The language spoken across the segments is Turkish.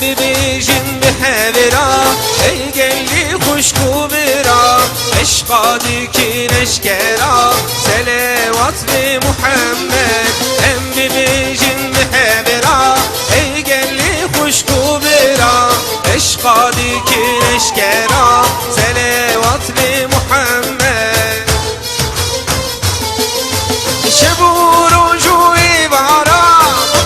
ببیجن به هورا ای گلی خوشکو برا عشقادی کی نشکرا سلوات به محمد ام ببیجن به هورا ای گلی خوشکو برا عشقادی کی نشکرا سلوات به محمد شبور و جوی بارا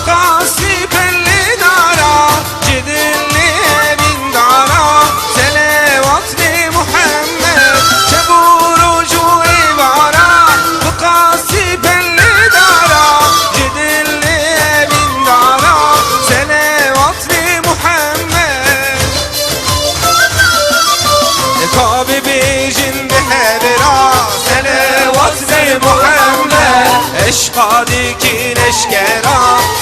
قاسی پلی دارا جدلی بین دارا سلوات به محمد شبور و جوی بارا قاسی پلی دارا جدلی بین دارا سلوات به محمد کابی بیجن به هبرا سلوات به محمد عشقادی کی نشکرا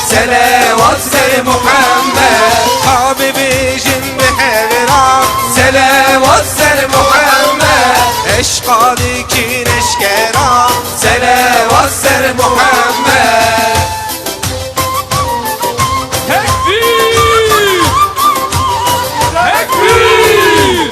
سلوات به محمد کابی بیجن به هبرا سلوات به محمد عشقادی کی نشکرا سلوات به محمد تکبیر تکبیر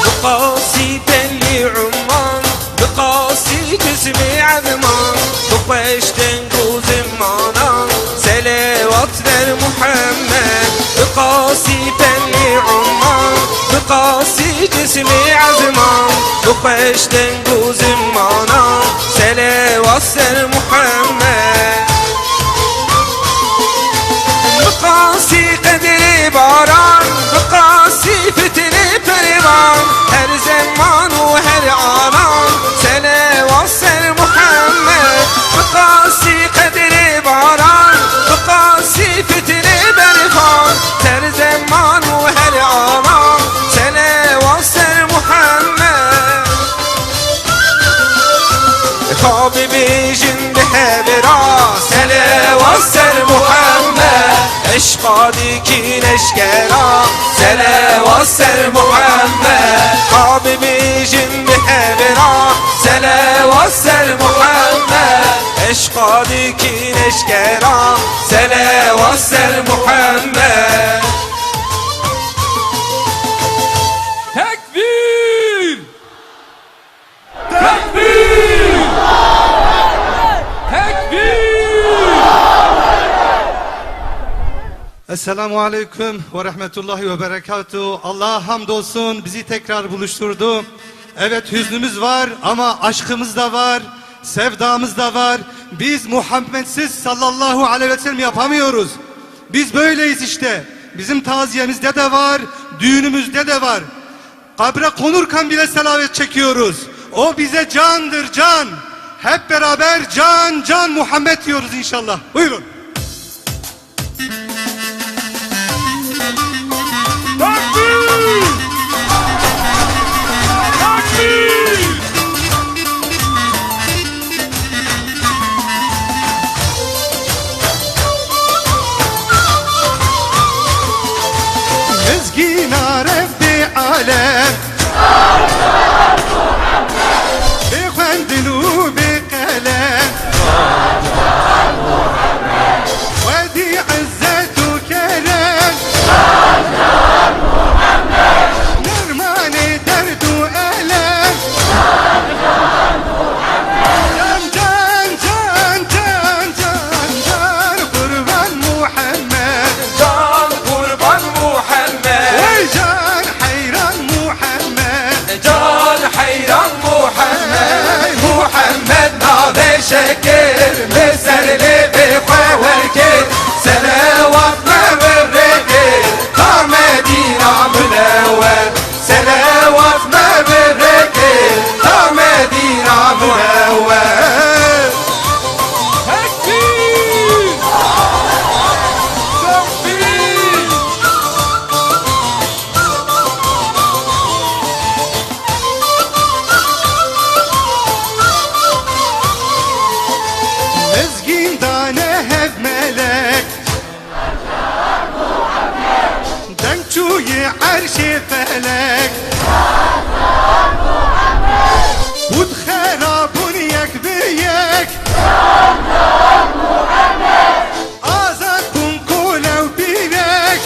بقاسي بلي عمان بقاسي جسمي عظمان بقاش تنقوز معنا سلوات در محمد بقاسي بلي عمان بقاسي جسمي عظمان بقاش تنقوز معنا سلوات در محمد بقاسي قدري باران بقاسي فتني بريمان هر زمان و هر آنان سلوات سر محمد بقاسي قدري باران بقاسي فتني بريمان هر زمان و هر آنان سلوات سر محمد کابی بیجن به هبرا سلوات سر محمد عشقادی کی نشکرا سلوات سر محمد کابی بیجن به هبرا سلوات سر محمد عشقادی کی نشکرا سلوات سر محمد تکبیر تکبیر تکبیر Esselamu Aleyküm ve Rahmetullahi ve Berekatuhu. Allah'a hamdolsun bizi tekrar buluşturdu. Evet, hüznümüz var ama aşkımız da var, sevdamız da var. Biz Muhammedsiz sallallahu aleyhi ve sellem yapamıyoruz. Biz böyleyiz işte. Bizim taziyemizde de var, düğünümüzde de var. Kabre konurken bile selavet çekiyoruz. O bize candır, can. Hep beraber can can Muhammed diyoruz inşallah. Buyurun. Takbir! Takbir! Mezgin aref bi alem bi khandinu bi kalem wadi izzatu kalam nirmani derdu alam can can can can can kurban Muhammed can kurban Muhammed vay can hayran Muhammed can hayran Muhammed Muhammed nave şekir meserli bir kuvvekir selavat mevrikir ta Medina münevver selavat mevrikir ta Medina münevver Takbir! Takbir! عرش فلك وتخربون يك بيك آزادكم كولا وبينك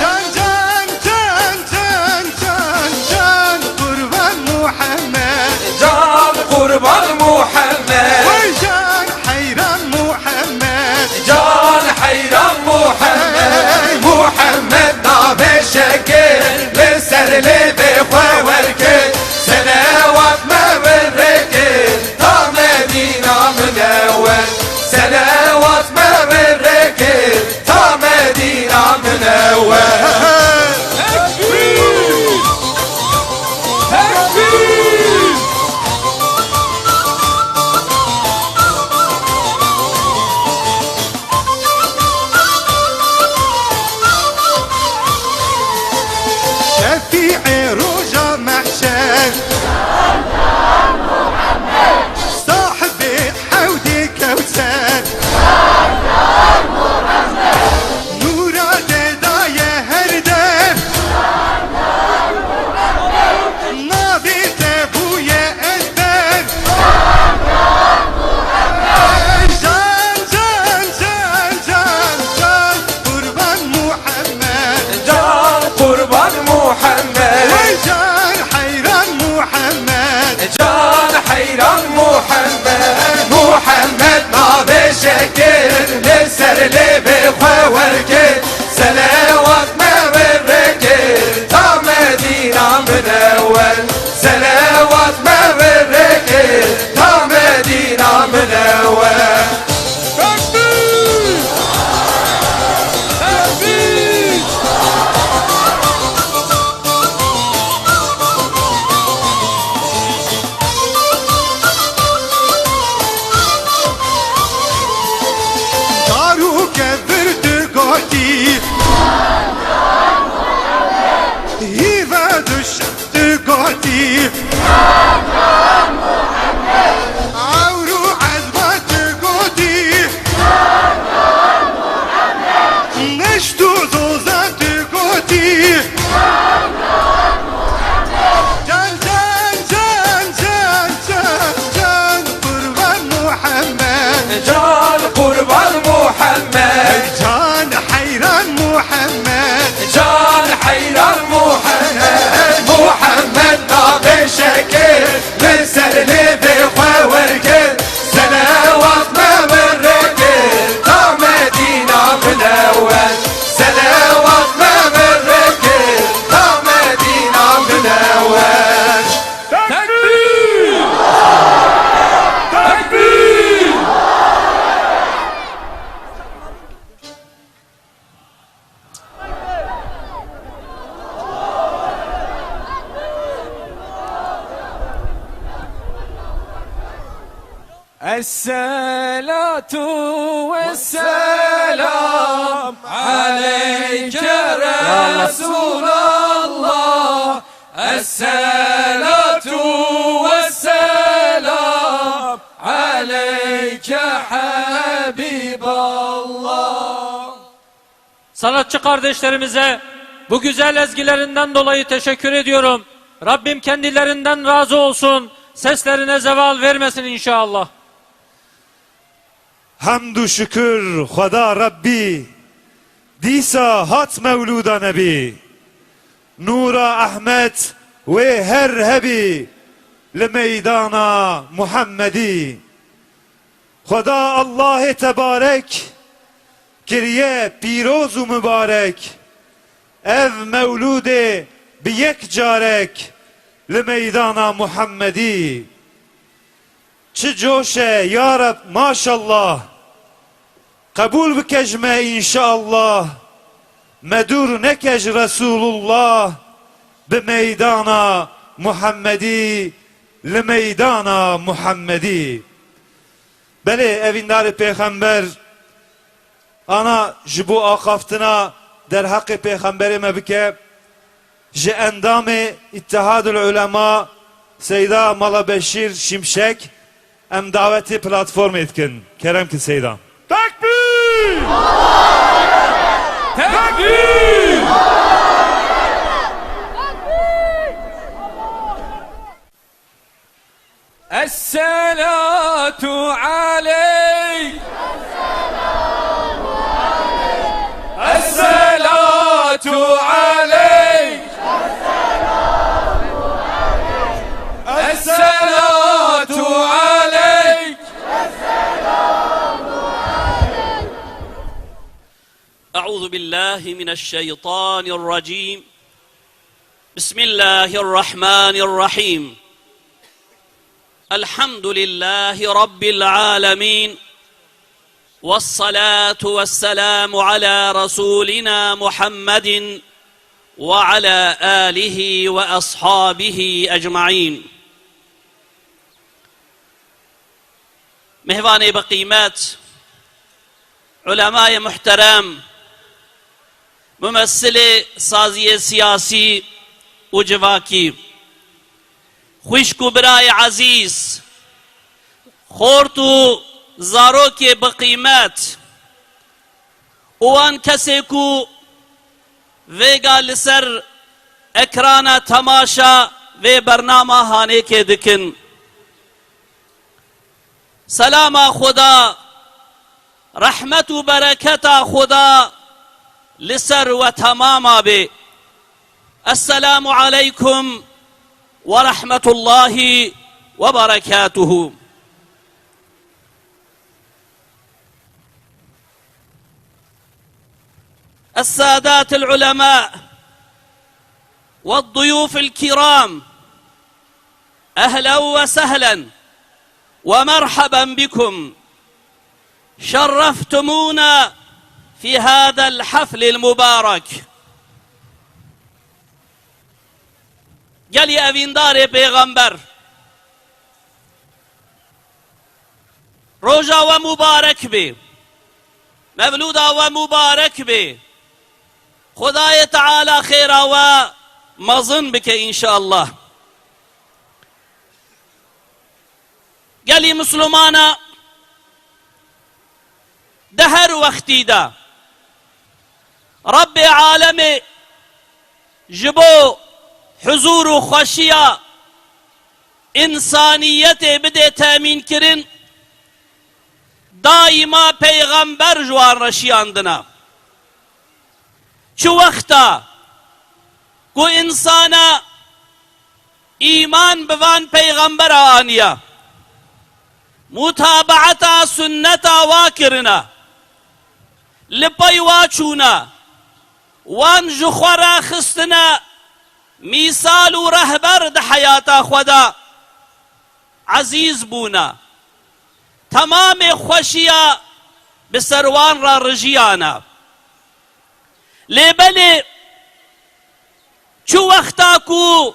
جان جان جان جان جان جان قربان محمد جان قربان محمد وجان حيران محمد جان حيران محمد محمد نابه شكر لسر لبه خواركر سلوات مبركر تا مدينة منور سلوات مبركر تا مدينة منور تكبير تكبير شفيع رجا محشر صاحب حوض كوثر نورا داية هردر نبي تبويا أدبر جان جان جان جان جان قربان محمد جان قربان محمد وجان حيران محمد جان حيران محمد محمد نابه شكر لسر لبه خواركر سلوات مبركر تا مدينة منور سلوات مبركر تا مدينة منور تكبير تكبير دارو كبرت قوتي هيفا دشت قوتي عورو عزبات قوتي نشتو زوزات قوتي جان جان جان جان جان جان قربان محمد جان قربان محمد جان حيران محمد جان حيران محمد محمد نابه شكر لسر لبه خواركر سلوات مبركر تا مدينة منور سلوات مبركر تا مدينة منور تكبير تكبير الصلاة والسلام عليك رسول الله الصلاة والسلام عليك حبيب الله. Sanatçı kardeşlerimize bu güzel ezgilerinden dolayı teşekkür ediyorum. Rabbim kendilerinden razı olsun. Seslerine zeval vermesin inşallah. Hamdü şükür Xuda Rabbi Dîsa hat mevluda nebi Nura Ahmet ve her hebi Li meydana Muhammedi Xuda Allah-ı Tebarek Kiriye piroz u mübarek Ev mevlude bi yek carek Li meydana Muhammedi Çi coşe ya Rab maşallah Kabul bikecme inşallah Medur nekej Resulullah Bi meydana Muhammedi Li meydana Muhammedi Beli evindar peygamber Ana jibu akaftina Der hakkı peygamberime bike Ji endamı İttihadül Ulema Seyda Malabeşir Şimşek Em daveti platform etkin Kerem ki Seyda Tekbir! Tekbir! أعوذ بالله من الشيطان الرجيم. بسم الله الرحمن الرحيم. الحمد لله رب العالمين، والصلاة والسلام على رسولنا محمد وعلى آله وأصحابه أجمعين. مهوان بقيمات علماء محترم، ممثل سازی سیاسی و جواکی، خوشک و برای عزیز، خورت و زاروک بقیمت، اوان کسی کو ویگا لسر اکرانا تماشا و برنامه هانه که دکن. سلام خدا، رحمت و برکت خدا لسر و تماما به. السلام عليكم ورحمة الله وبركاته. السادات العلماء والضيوف الكرام، أهلا وسهلا ومرحبا بكم، شرفتمونا في هذا الحفل المبارك. گلی اویندار پیغمبر روژا و مبارک بی، مولودا و مبارک بی. خدای تعالی خیرا و مظن بکه انشاءالله. گلی مسلمانا دهر وقتی دا رب عالم جبو حضور و خوشیا انسانیت بده تامین کرن، دائما پیغمبر جوان رشیاندنا. چو وقتا کو انسانا ایمان بوان پیغمبر آنیا، متابعتا سنتا واکرنا، لپی واچونا، وان جخورا خستنا مثال و رهبر ده حیاتا خدا عزیز بونا. تمام خوشیا بسروان را رجیانا. لیبلی چو وقتا کو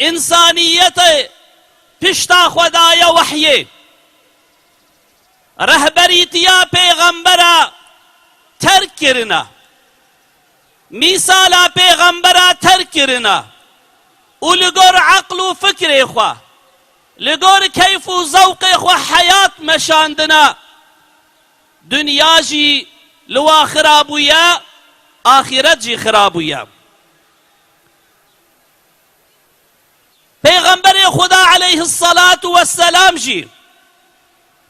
انسانیت پشتا خدایا وحیه، رهبریتیا پیغمبرا ترک کرنا، مثالا پیغمبرا ترک کرنا، و لگور عقل و فکر خوا، لگور کیف و ذوق خوا حیات مشاندنا. دنیا جی لوا خرابویا، آخرت جی خرابویا. پیغمبر خدا علیه الصلاة والسلام جی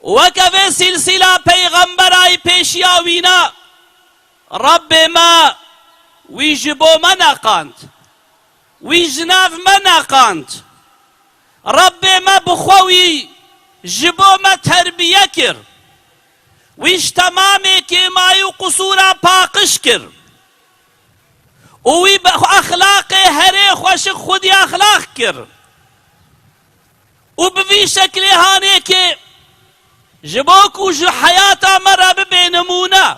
وکوه سلسله پیغمبرای پیشیاوینا رب ما وی جبو من اقاند، وی جناف من اقاند. رب ما بخوی جبو ما تربیه کر، ویش تمامی که مایو قصورا پاقش کر، وی اخلاق هره خوش خودی اخلاق کر، و بوی شکل هانه که جبو کو جو حیاتا مرا ببه نمونه،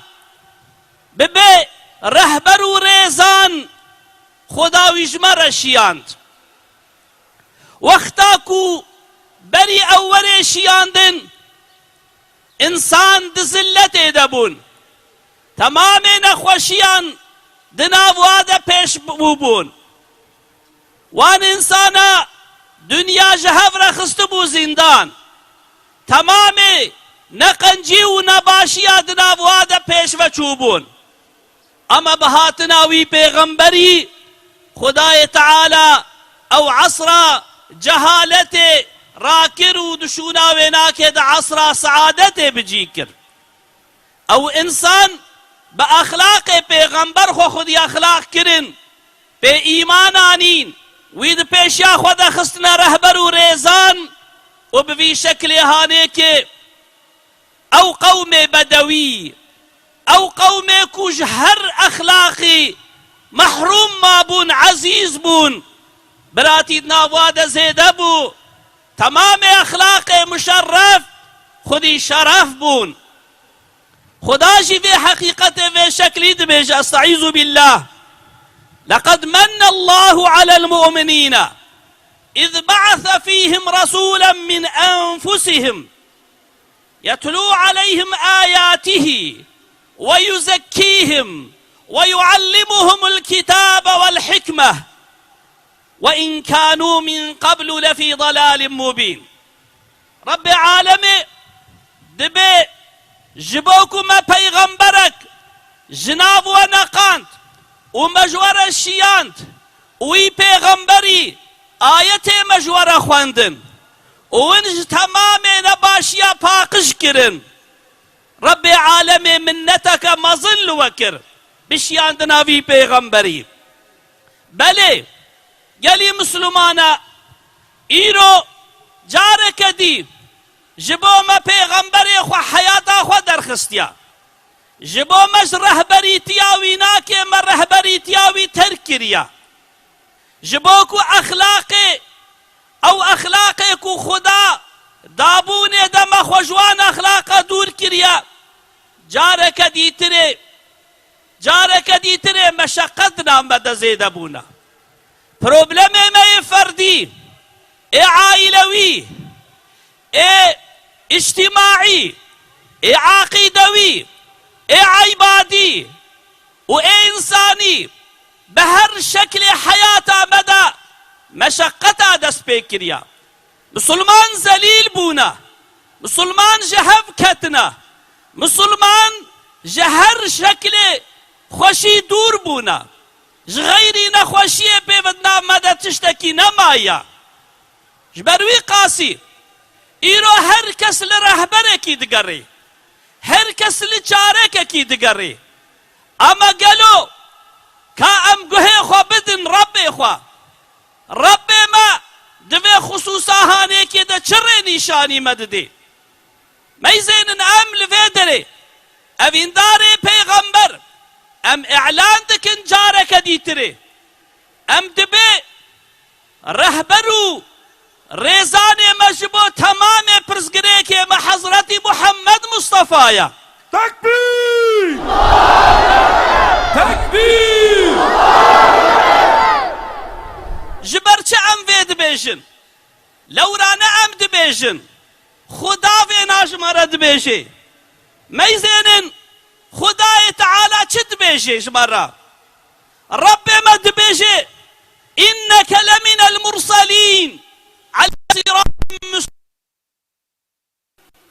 ببه رهبر و ریزان خداویش مرشیاند. وقتا کو بری اول شیاندن انسان دزلت دبون، تمام نخوشیان دناواد پیش بوبون، وان انسانا دنیا جهو رخست بو زندان، تمام نقنجی و نباشیا دناواد پیش و چوبون. اما بهاتناوی پیغمبری خدای تعالی او عصر جهالت راکر و دشونا ویناکه دا عصر سعادت بجی کر. او انسان با اخلاق پیغمبر خودی اخلاق کرن، به ایمان آنین، وید پیشیا خود خستنا رهبر و ریزان، و بوی شکل هانه که او قوم بدوی، او قومي كوج هر اخلاقي محروم ما بون عزيز بون براتي ناواد زيده بو تمام اخلاق مشرف خودی شرف بون خدا جي في حقيقته في شكلي دبيج استعيذ بالله لقد من الله على المؤمنين إذ بعث فيهم رسولا من أنفسهم يتلو عليهم آياته ويزكيهم ويعلمهم الكتاب والحكمة وإن كانوا من قبل لفي ضلال مبين رب عالمي دبي جبوكما پیغمبرك جناب ونقانت ومجور الشيانت وي پیغمبري آيت مجور خواندن وانج تمام نباشيا پاقش کرن رب عالمي منتك مظل وكر بشياند ناوي پیغمبري بله يلي مسلمانا ايرو جارك دي جبو ما پیغمبری خو حیاتا خو درخستیا جبو مش رهبری تیاوی ناکه ما رهبری تیاوی ترکریا جبو کو اخلاق او اخلاق کو خدا دابون دم خوجوان اخلاق دور کریا جارك دي تري مشقتنا مدى زيد ابونا پروبلم ما فردي اي عائلوي اي اجتماعي اي عقيدوي اي عبادي واي انساني بهر شكل حياته مدى مشقته دست بكريا مسلمان زليل بونا مسلمان جهف كتنا مسلمان جهر شكل خوشي دور بونا غيري نخوشي بيودنا مدى تشتكي نمايا جبروي قاسي ایرو هر کس لرهبره کی دگره هر کس لچاره کی دگره اما گلو که ام گوه خوا بدن رب ما دوی خصوصا هانه که ده چره نشانی مدده میزین ام لوی دره اوین داره پیغمبر ام اعلان دکن جاره کدیتره ام دبه رهبرو ريزان مجبو تمام پرزگره که ما حضرت محمد مصطفى تكبير تكبير جبرچه ام وید بیجن لورانا ام دبیجن خدا ویناش مرد بیجه میزینن خدای تعالی چه دبیجه جمرا رب ما دبیجه انك لمن المرسلين على صراط مستقيم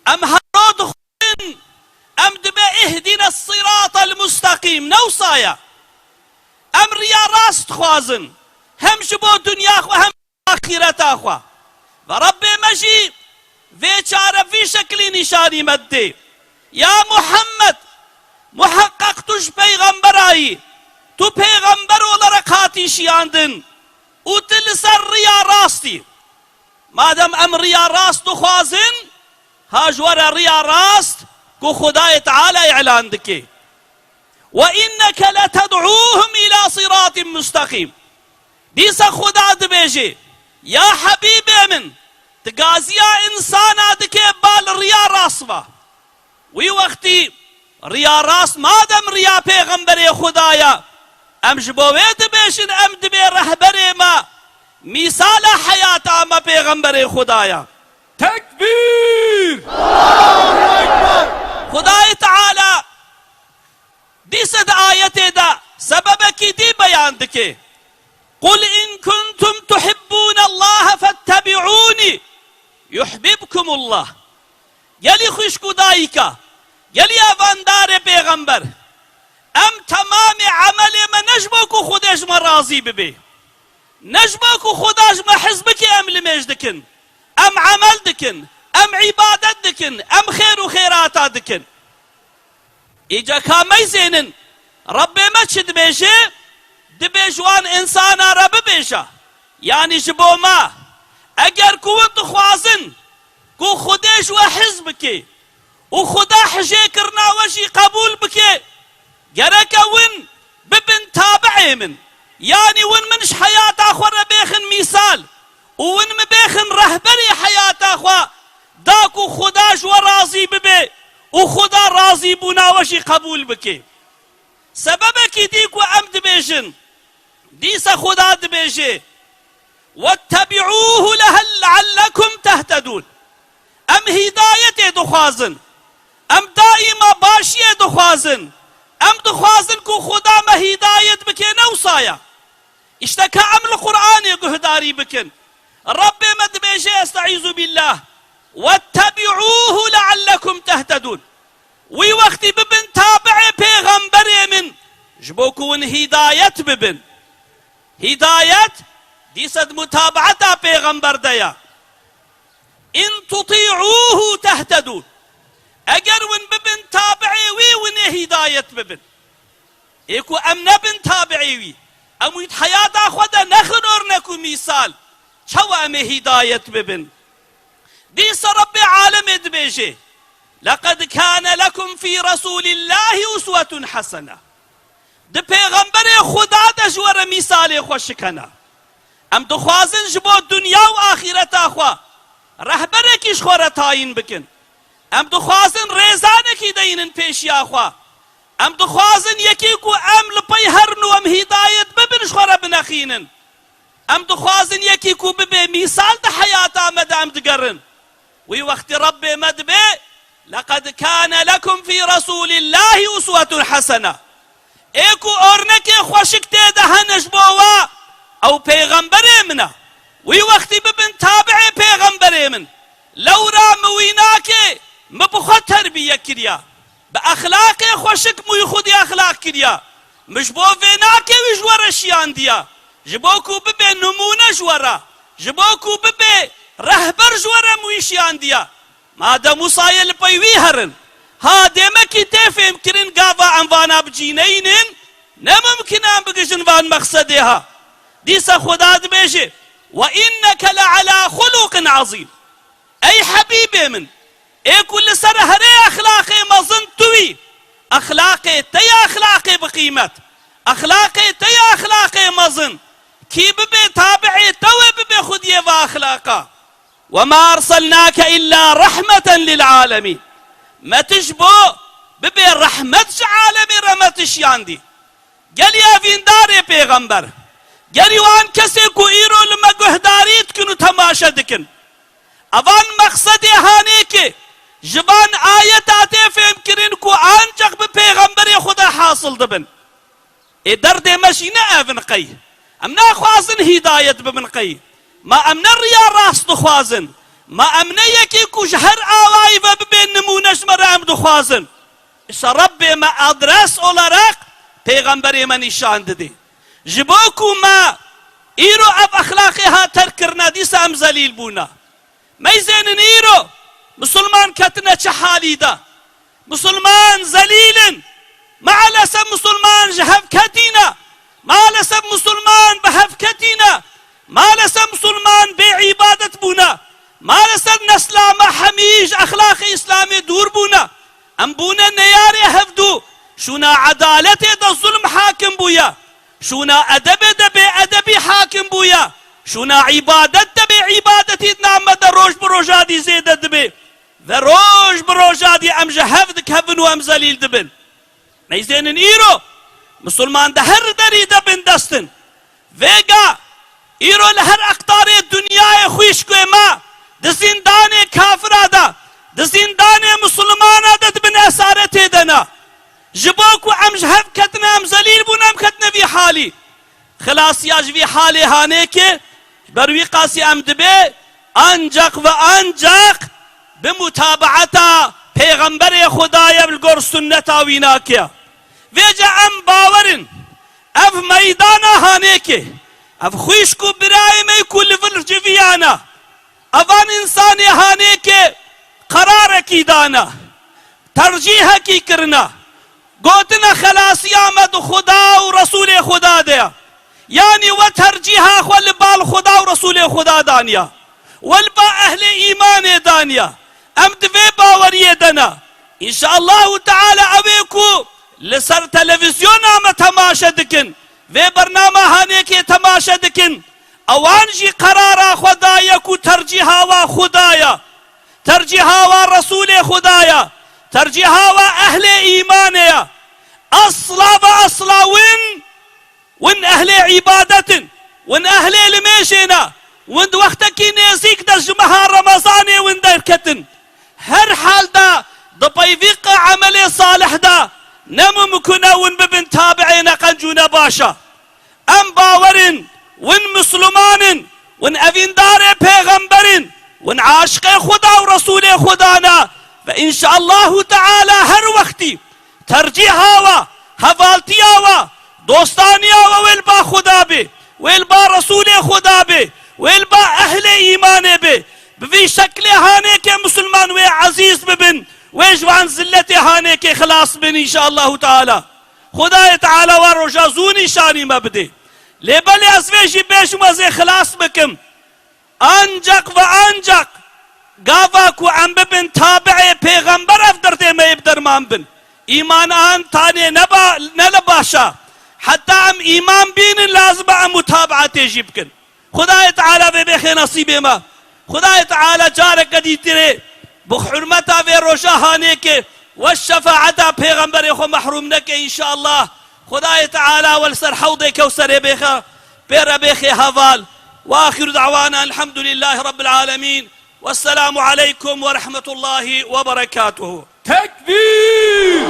ام هرود خن ام دبا اهدنا الصراط المستقيم نوصايا ام ريا راست خوازن هم جبو دنيا خو هم اخرت اخوا ورب مجي في چاره في شكل نشاني مده يا محمد محقق تش پیغمبرایی تو پیغمبر olarak هاتیشیاندن او تل سر ریا راستی مادم ام ریا راست خوازن هاجور ریا راست کو خدای تعالی اعلان دکه وانك لتدعوهم الى صراط مستقيم دیسا خدا دبیجه یا حبیب من تقازیا انسان دکه بال ریا راست و وی وقتی ریا راست مادم ریا پیغمبر خدایا ام جبوه دبیشن ام دبی رهبر ما مثال حیات اما پیغمبر خدایا تكبير خدای تعالی دیسد آیت دا سبب کی دی بیان دکے قل ان کنتم تحبون الله فاتبعوني يحببكم الله یلی خوش کدائی کا یلی افاندار پیغمبر ام تمام عمل ما نجبو کو خودش ما راضی ببی نجبو کو خودش ما حزب کی ام لمیج دکن ام عمل دکن ام عبادت دکن ام خیر و خیراتا دکن ایجا کامی زینن رب ما چد بیشه دبیجوان انسان رب بیشه یعنی جبو ما اگر کوت خوازن کو خودش و حزب کی و خدا حجه کرنا وشی قبول بکی جرك ون ببن تابعي من يعني ون منش حياة أخوة بيخن مثال وون مبيخن رهبري حياة أخوة داكو خداش ورازي ببي وخدا راضي بنا وشي قبول بكي سببك ديكو أمد بيجن ديس خدا دبيجي واتبعوه لعلكم تهتدون ام هداية دخوازن ام دائما باشية دخوازن ام دخوازن كو خدا ما هداية بكي نوصايا اشتكى ام القرآن يقهداري بكن ربي مد بيجي استعيذ بالله واتبعوه لعلكم تهتدون وي وقتي ببن تابعي پیغمبري من جبوكون هداية ببن هداية دي صد متابعتا پیغمبر ديا ان تطيعوه تهتدون اگر ون ببن تابعي وي ون هداية ببن ايكو امنا بن تابعي وي امويت حياتا خدا نخنور نكو مثال شو ام هداية ببن دي رب عالم دبيجي لقد كان لكم في رسول الله أسوة حسنة ده پیغمبر خدا ده جوار مثال خوش کنا ام دخوازن جبو دنیا و آخرت آخوا رهبره کش خورا تاین بکن ام دخوازن ریزانه کی دینن پیشی آخوا ام دخوازن یکی کو ام لپی هر نو ام هدایت ببنش خورا بنخینن ام دخوازن یکی کو ببه مثال ده حیات آمد ام دگرن وی وقت رب مدبه لقد كان لكم في رسول الله أسوة حسنة ايكو اورنك خوشك تدهنش بوا او پیغمبر منا وي وقتي ببن تابع پیغمبر من لو را مويناك مبخو تربية كريا باخلاق خوشك مو خودي اخلاق كريا مش بو فيناك وجور شيان ديا جبوكو ببي نمونه جورا جبوكو ببي رهبر جورا مويشيان ديا ما دا مصايل بيوي هرن ها ديمكي تفهم كرين قاوا عنوانا بجينينين نممكن ان بقجن وان مقصدها ديسا خداد بيجي وإنك لعلى خلق عظيم أي حبيبي من أي كل سنة هري أخلاقي مظن توي أخلاقي تي أخلاقي بقيمة أخلاقي تي أخلاقي مظن كي ببي تابعي توي ببي خديه وأخلاقا وما أرسلناك إلا رحمة للعالمين ما تشبو ببي رحمة عالمي رمتش ياندي قال يا فينداري پیغمبر قال وان كسي کو ايرو لما گهداريت كنو تماشا دكن اوان مقصد هاني كي جبان آيات آتے فهم کرن کو آنچق بپیغمبر خدا حاصل دبن اي درد مشينا افن قي امنا خوازن هدايت ببن قي ما امنا الريا راس دخوازن ما امنا يكي کو جهر آوائی و ببين نمونش مرام دخوازن اس رب ما ادرس olarak پیغمبر من نشان ددي جبوكو ما ايرو اب اخلاقها تركرنا دي سام زليل بونا ما يزين ايرو مسلمان كتنا حالي دا مسلمان زليل ما لسب مسلمان جهف كتينا ما لسب مسلمان بهف كتينا ما لسب مسلمان بعبادة بونا ما لسب نسلا ما حميج اخلاق اسلامي دور بونا ام بونا نياري هفدو شونا عدالتي دا ظلم حاكم بويا شونا أدب دبي أدبي حاكم بويا شونا عبادت دبي عبادتي نعم دا روش بروجادي زيادة دبي ذا روش بروجادي أم جهفدك هفن وأم زليل دبن ميزين إيرو مسلمان ده هر داري دبن دستن ويغا إيرو لهر أقطار الدنيا خوش كوي ما ده زندان كافر دا ده زندان مسلمان دا دبن أسارته دنا جبوكو ام جهف كتنا ام زليل بونا ام كتنا في حالي خلاص ياج في حالي هانيك بروي قاسي ام دبي انجق و انجق بمتابعتا پیغمبر خدايا بالقر سنتا ويناكيا ويجا ام باورن اف ميدانا هانيك اف خوشكو براي ميكو لفل جفيانا افان انساني هانيك قراركي دانا ترجيحكي كرنا قوتنا خلاص يامد خدا ورسول خدا ديا يعني وترجيها خول بال خدا ورسول خدا دانيا والبا اهل ايمان دانيا ام دفي باوريه دنا ان شاء الله تعالى ابيكو لسر تلویزیون آمه تماشا دکن و برنامه هانه که تماشا دکن اوان جی قرارا خدایا کو ترجیحا و خدایا ترجیحا و رسول خدایا ترجیحا و اهل ایمانیا اصلا و اصلا ون اهل عبادت ون اهل الميشنا ون وقتکی نزیک در جمعه رمضان ون در کتن هر حال دا دبيفيق عمل صالح دا نممكن ون ببن تابعين قنجونا باشا ام باورن ون مسلمان ون افندار پیغمبرن ون عاشق خدا ورسول خدانا فإن شاء الله تعالى هر وقتي ترجيحا و حوالتيا و دوستانيا و ويلبا خدا بي ويلبا رسول خدا بي ويلبا اهل ايمان بي بفي شكل هاني كي مسلمان وي عزيز ببن ويجوان زلتي هاني كي خلاص بن ان شاء الله تعالى خدا تعالى ورجازوني شاني مبدي لبالي ازويجي بيش مزي خلاص بكم انجق و انجق قافاكو عم ببن تابعي پیغمبر افدرتي ما يبدرمان بن ايمان ان تاني نلباشا حتى ام ايمان بين لازم ام متابعة يجيبكن خدا تعالى بخي نصيبه ما خدا تعالى جارك قدي تري بحرمتا في روشا هانيك والشفاعة پیغمبر خو محروم نك ان شاء الله خدا تعالى والسر حوض كوثر بخا بير بخي هفال واخر دعوانا الحمد لله رب العالمين والسلام عليكم ورحمة الله وبركاته. Tekbir!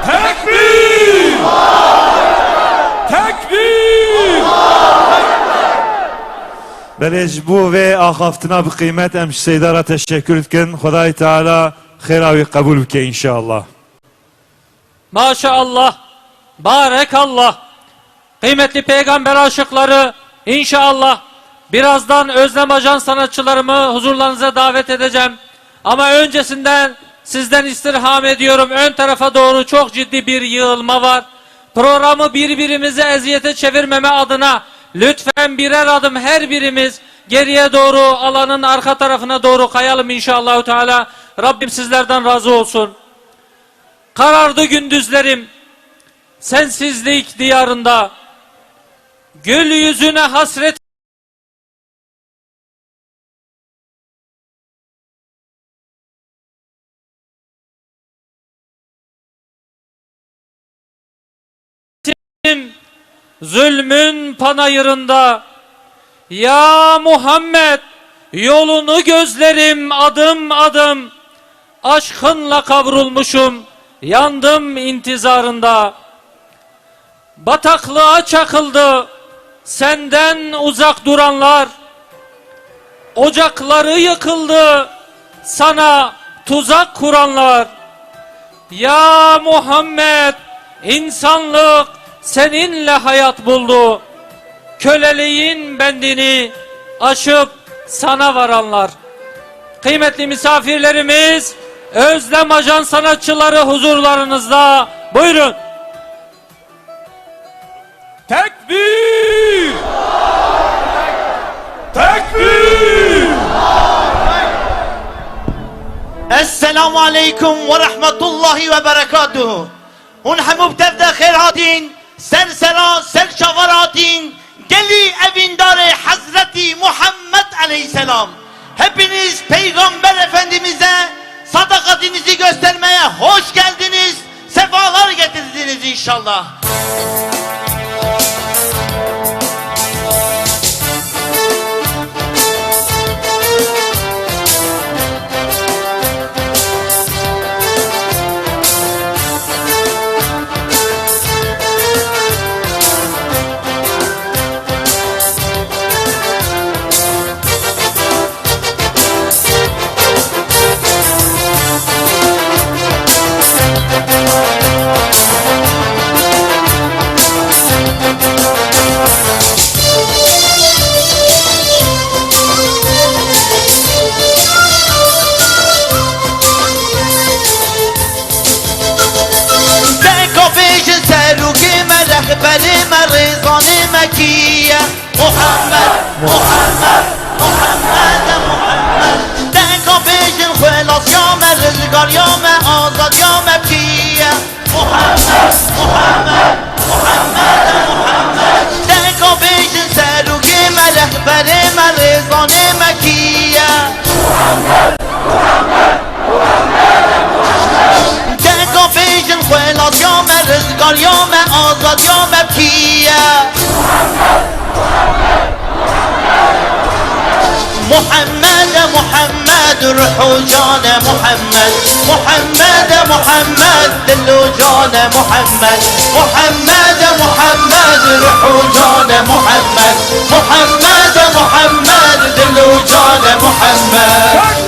Tekbir! Tekbir! بلش بو و آخافتنا بقيمة امش سيدارة تشكر كن خداي تعالى خيراوي قبول بك ان شاء الله. Maşallah, barekallah. Kıymetli peygamber aşıkları, inşallah birazdan Özlem Ajan sanatçılarımı huzurlarınıza davet edeceğim. Ama öncesinden sizden istirham ediyorum. Ön tarafa doğru çok ciddi bir yığılma var. Programı birbirimize eziyete çevirmeme adına lütfen birer adım her birimiz geriye doğru, alanın arka tarafına doğru kayalım inşallah Teala. Rabbim sizlerden razı olsun. Karardı gündüzlerim sensizlik diyarında, gül yüzüne hasret zulmün panayırında. Ya Muhammed, yolunu gözlerim adım adım, aşkınla kavrulmuşum, yandım intizarında. Bataklığa çakıldı senden uzak duranlar, ocakları yıkıldı sana tuzak kuranlar. Ya Muhammed, insanlık seninle hayat buldu, köleliğin bendini aşıp sana varanlar. Kıymetli misafirlerimiz, Özlem Ajan sanatçıları huzurlarınızda. Buyurun. Tekbir! Tekbir! السلام عليكم ورحمة الله وبركاته. ونحن مبتدأ خير هاتين سلسلة سلشفراتين geli evindare Hazreti Muhammed Aleyhisselam. Hepiniz Peygamber Efendimiz'e sadakatinizi göstermeye hoş geldiniz, sefalar getirdiniz inşallah. رهبریم رضوان مکیه محمد محمد محمد محمد دنگا بیشن خلاص یام رزگار یام آزاد یام پیه آزاد یا مبکیه محمد محمد روح و جان محمد محمد محمد دل و جان محمد محمد محمد روح و جان محمد محمد محمد دل و جان محمد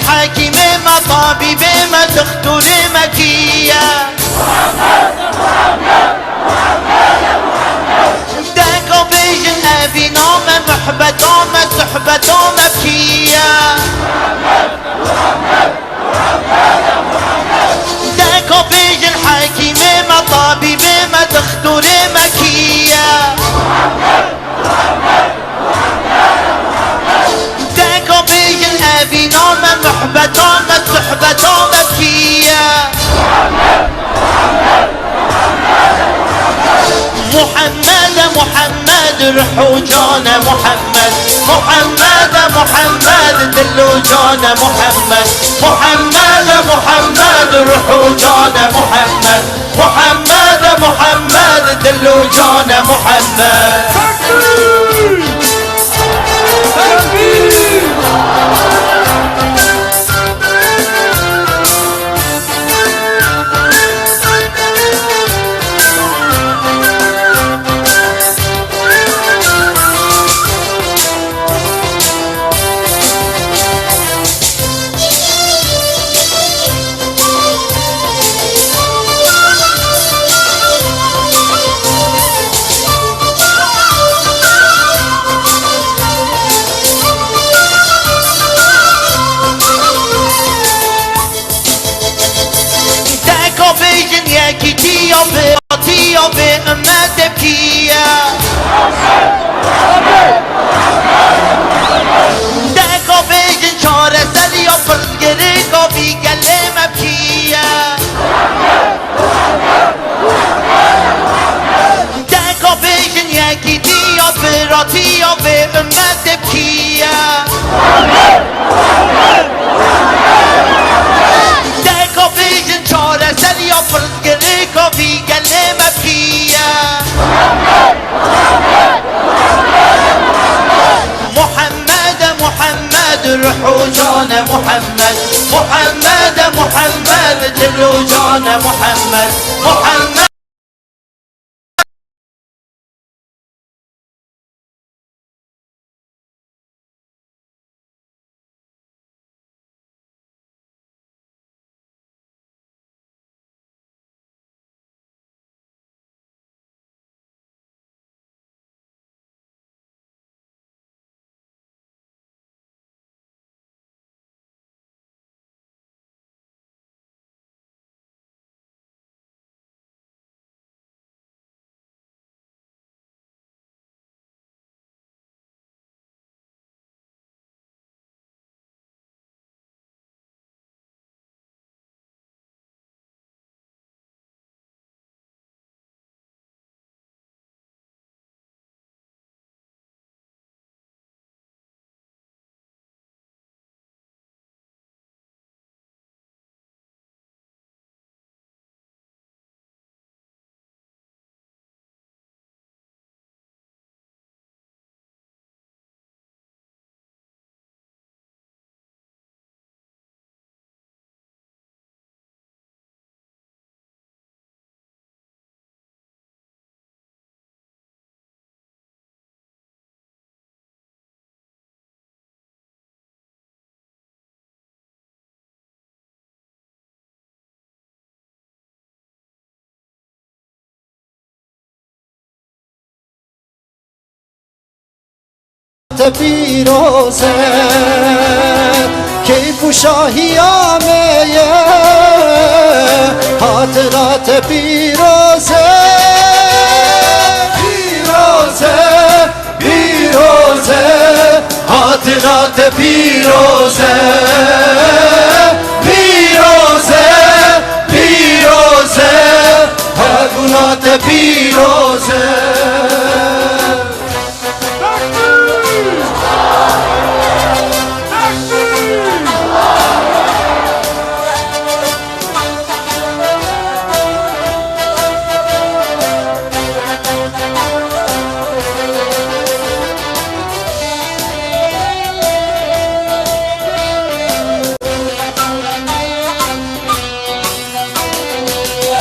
حكيم ما طبيب ما دكتور مكية داكو بيجن أبي نوم محبة ما صحبة مبكية داكو بيجن حكيم ما طبيب ما دكتور مكية أبي نوم محبتان صحبتان مبكية محمد محمد روح وجان محمد محمد محمد دل وجان محمد محمد محمد روح وجان محمد محمد محمد دل وجان محمد يا بياتي يا بأمة تبكية داكو بيجن شارع سلي يا فرزقريكو في قلة مبكية داكو بيجن يا كيدي يا براتي يا بأمة تبكية داكو بيجن شارع سلي يا فرزقريكو في قلة مبكية محمد محمد روح وجان محمد محمد محمد دل وجان محمد محمد پیروزه کیف و شاهی آمیه حاضرات پیروزه پیروزه پیروزه حاضرات پیروزه پیروزه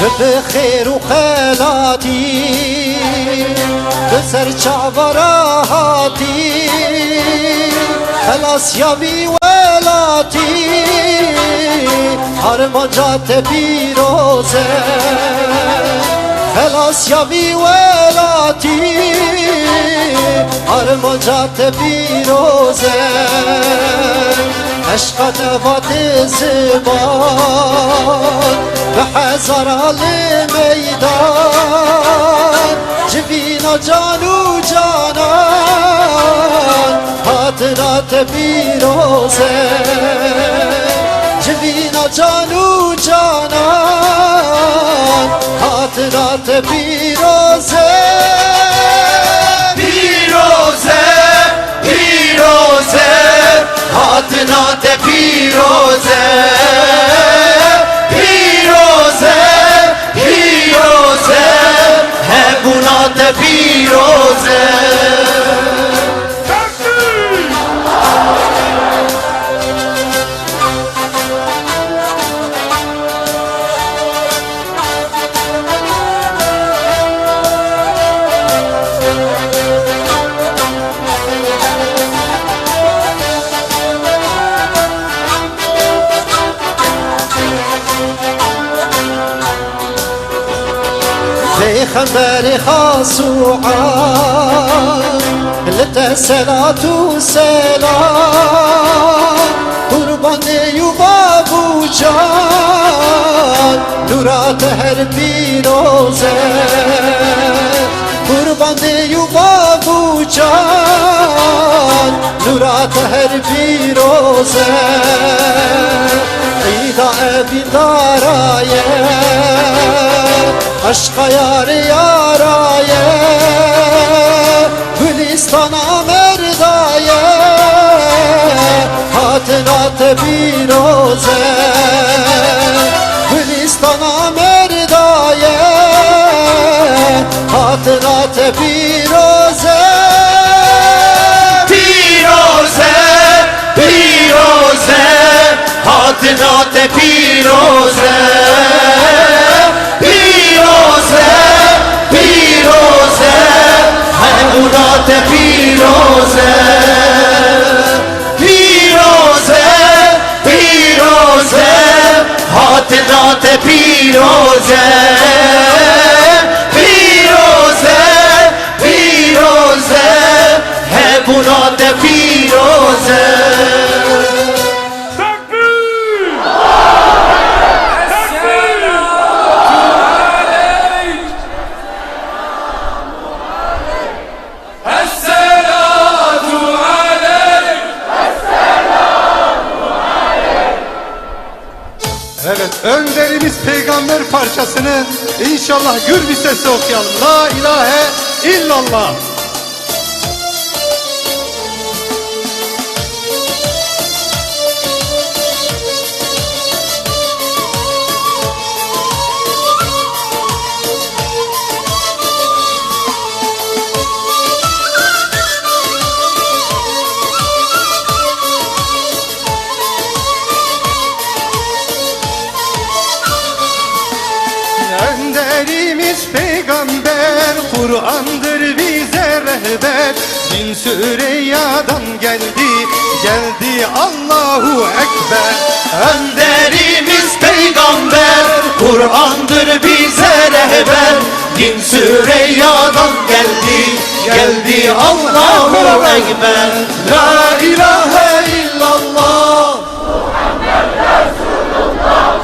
بخير وخالاتي بسر شعبرا هاتي خلاص يا بي ولاتي هرمجات بيروزة خلاص يا بي ولاتي هرمجات بيروزة عشقت بات الزمان بحزر الميدان جبينا جانو جانان هاتنا تبيروزه جبينا جانو جانان هاتنا تبيروزه پیروزه پیروزه هاتنا پیروزه پیروزه پیروزه هبونات پیروزه خبر خاص وعام لتسلات وسلام قرباني وبابو جان نورات هربي روزه قرباني وبابو جان نورات هربي روزه عيدا ابي دارايه عشق یار یارایه گلستانا مردایه حاطنات بیروزه گلستانا مردایه حاطنات بیروزه پیروزه پیروزه حاطنات پیروزه پیروزه پیروزه حیوانات پیروزه پیروزه پیروزه حاطنات پیروزه پیروزه پیروزه حیوانات پیروزه Evet, önderimiz peygamber parçasını inşallah gür bir sesle okuyalım. La ilahe illallah. Önderimiz peygamber, Kur'an'dır bize rehber. Din Süreyya'dan geldi, geldi Allahu Ekber. Önderimiz peygamber, Kur'an'dır bize rehber. Din Süreyya'dan geldi, geldi Allahu Ekber. La ilahe illallah Muhammed Resulullah.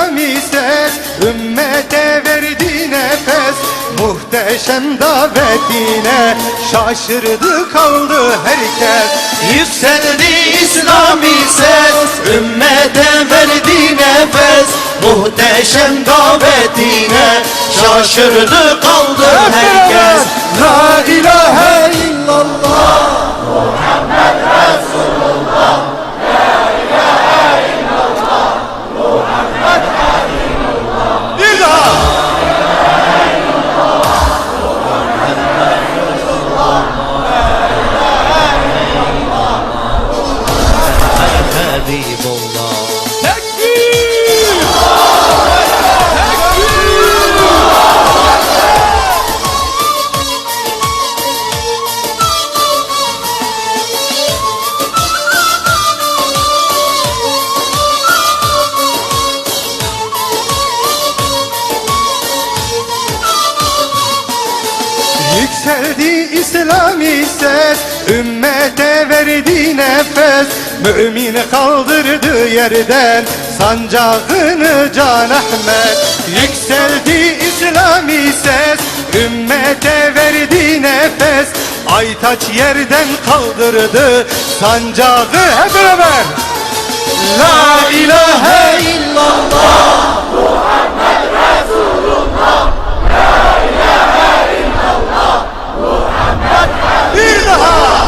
İslami ses ümmete verdi nefes. Muhteşem davetine şaşırdı kaldı herkes. Yükseldi İslami ses, ümmete verdi nefes. Muhteşem davetine şaşırdı kaldı herkes. La ilahe illallah. Bir daha. Habibullah. Tekbir! Yükseldi İslami ses, ümmete verdi nefes. Mümin kaldırdı yerden sancağını Can Ahmet. Yükseldi İslami ses, ümmete verdi nefes. Aytaç yerden kaldırdı sancağı hep beraber. La ilahe illallah. Bir daha.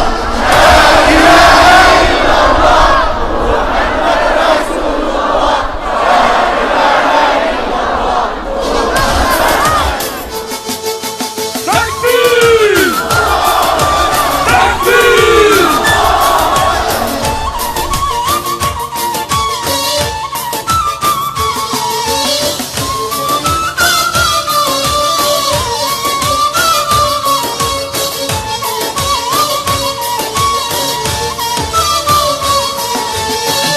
Tekbir! Tekbir!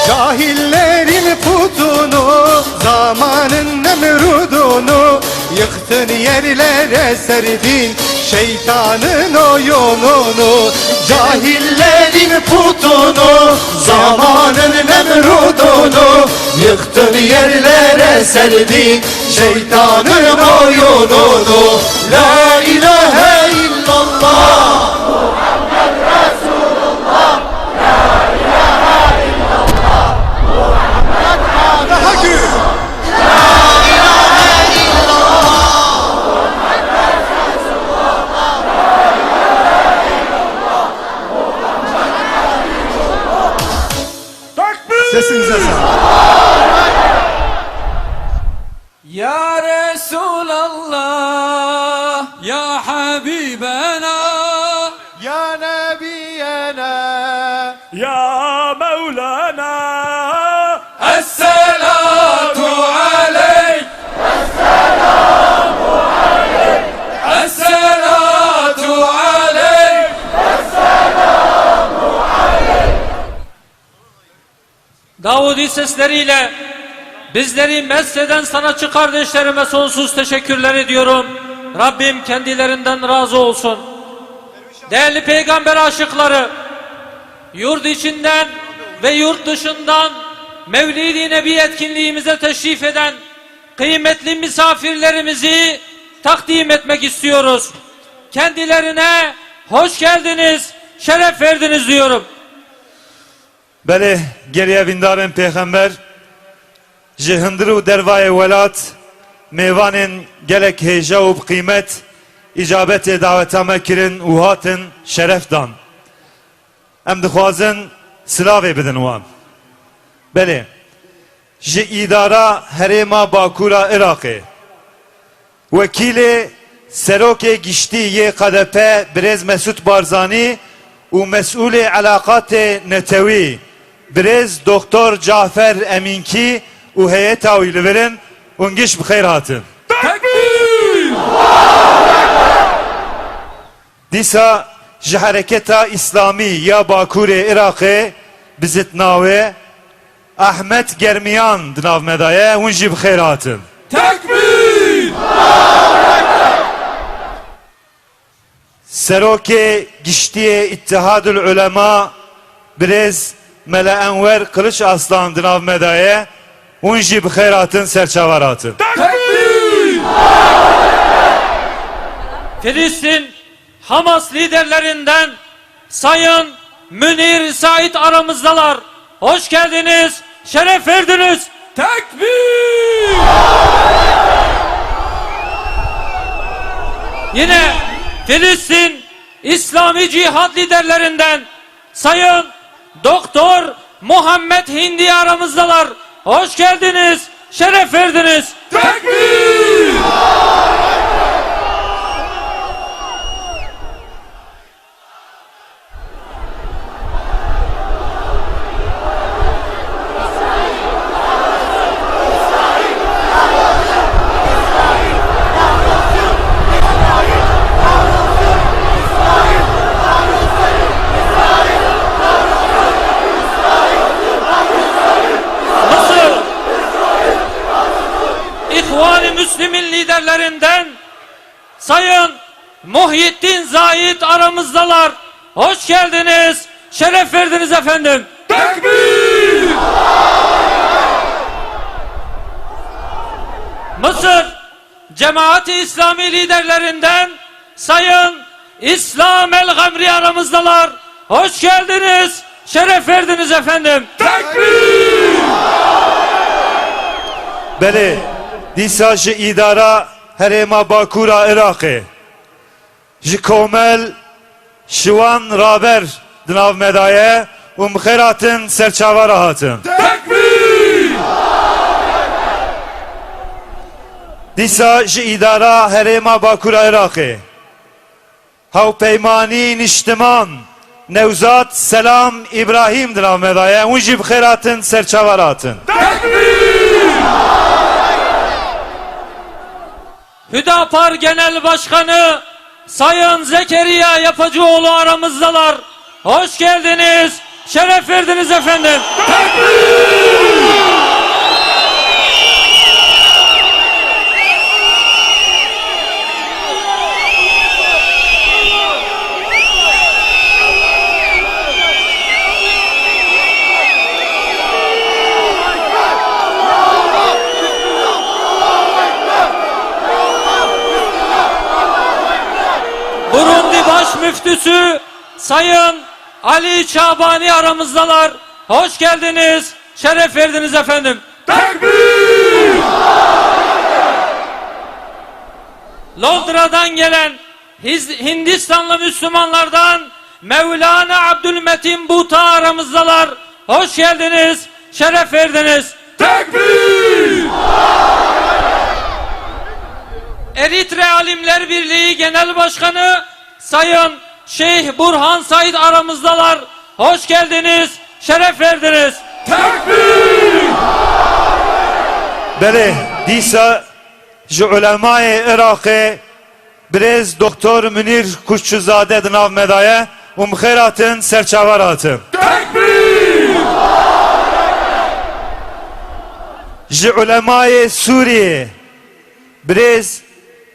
Cahillerin putunu, zamanın nemrudunu yıktın yerlere serdin şeytanın oyununu. Cahillerin putunu, zamanın nemrudunu yıktın yerlere serdin şeytanın oyununu. La ilahe illallah. Daha gür. Sesinize sağlık. Ya Resulallah, ya Habibena, Ya Nebiyena, Ya Mevlana, Esselatu aleyk, Esselatu aleyk, Esselatu aleyk. Davudi sesleriyle bizleri mesleden sanatçı kardeşlerime sonsuz teşekkürler ediyorum. Rabbim kendilerinden razı olsun. Değerli peygamber aşıkları, yurt içinden ve yurt dışından Mevlid-i Nebi etkinliğimize teşrif eden kıymetli misafirlerimizi takdim etmek istiyoruz. Kendilerine hoş geldiniz, şeref verdiniz diyorum. Beli geriye vindarın peygamber Jihindru dervaya velat Meyvanın gelek heyeca u kıymet icabet davetame kirin u hatin şerefdan. Em dixwazin silavê bidin wan. Belê ji îdara herêma Bakûra Iraqê Wekîlê Serokê Giştî yê QDP Birêz Mesûd Barzanî û mesûlê elaqatê netewî Birêz Doktor Cafer Emînkî û heyeta wî li virin û giş bi xêr hatin. Tekbir! Dîsa ji hereketa İslamî ya Bakûrê Iraqê bi zitnawê Ahmet Germiyan di nav me de ye hûn jî bi xêr hatin. Tekbir! Serokê Giştiyê İttihadul Ulema Birêz Mele Enver Kılıç Aslan di nav me de ye unji bi xeyratın serçavaratın. Tekbir! Filistin Hamas liderlerinden Sayın Münir Said aramızdalar. Hoş geldiniz, şeref verdiniz. Tekbir! Yine Filistin İslami Cihad liderlerinden Sayın Doktor Muhammed Hindi aramızdalar. Hoş geldiniz, şeref verdiniz. Tekbir! Mısır İhvan-ı Müslümin liderlerinden Sayın Muhyiddin Zahid aramızdalar. Hoş geldiniz, şeref verdiniz efendim. Tekbir! Mısır Cemaat-i İslami liderlerinden Sayın İslam el-Gamri aramızdalar. Hoş geldiniz, şeref verdiniz efendim. Tekbir! Beli, dîsa ji îdara herêma Bakûra Iraqê ji komel şiwan raber di nav me daye û bi xeyratın serçavara hatin. Tekbir! Dîsa ji îdara herêma Bakûra Iraqê Hawpeymanî Niştiman Nevzat Selam İbrahim di nav me daye hûn jî bi xeyratın serçavara hatin. Tekbir! Hüdapar Genel Başkanı Sayın Zekeriya Yapıcıoğlu aramızdalar. Hoş geldiniz, şeref verdiniz efendim. Burundi Baş Müftüsü Sayın Ali Çabani aramızdalar. Hoş geldiniz, şeref verdiniz efendim. Tekbir! Londra'dan gelen Hindistanlı Müslümanlardan Mevlana Abdülmetin Buta aramızdalar. Hoş geldiniz, şeref verdiniz. Tekbir! Eritre Alimler Birliği Genel Başkanı Sayın Şeyh Burhan Said aramızdalar. Hoş geldiniz, şeref verdiniz. Tekbir! Beli, dîsa ji ulemayê Iraqê birêz Doktor Münir Kuşçuzade di nav me daye û bi xeyratın serçavar hatin. Tekbir! Ji ulemayê Sûriyê birêz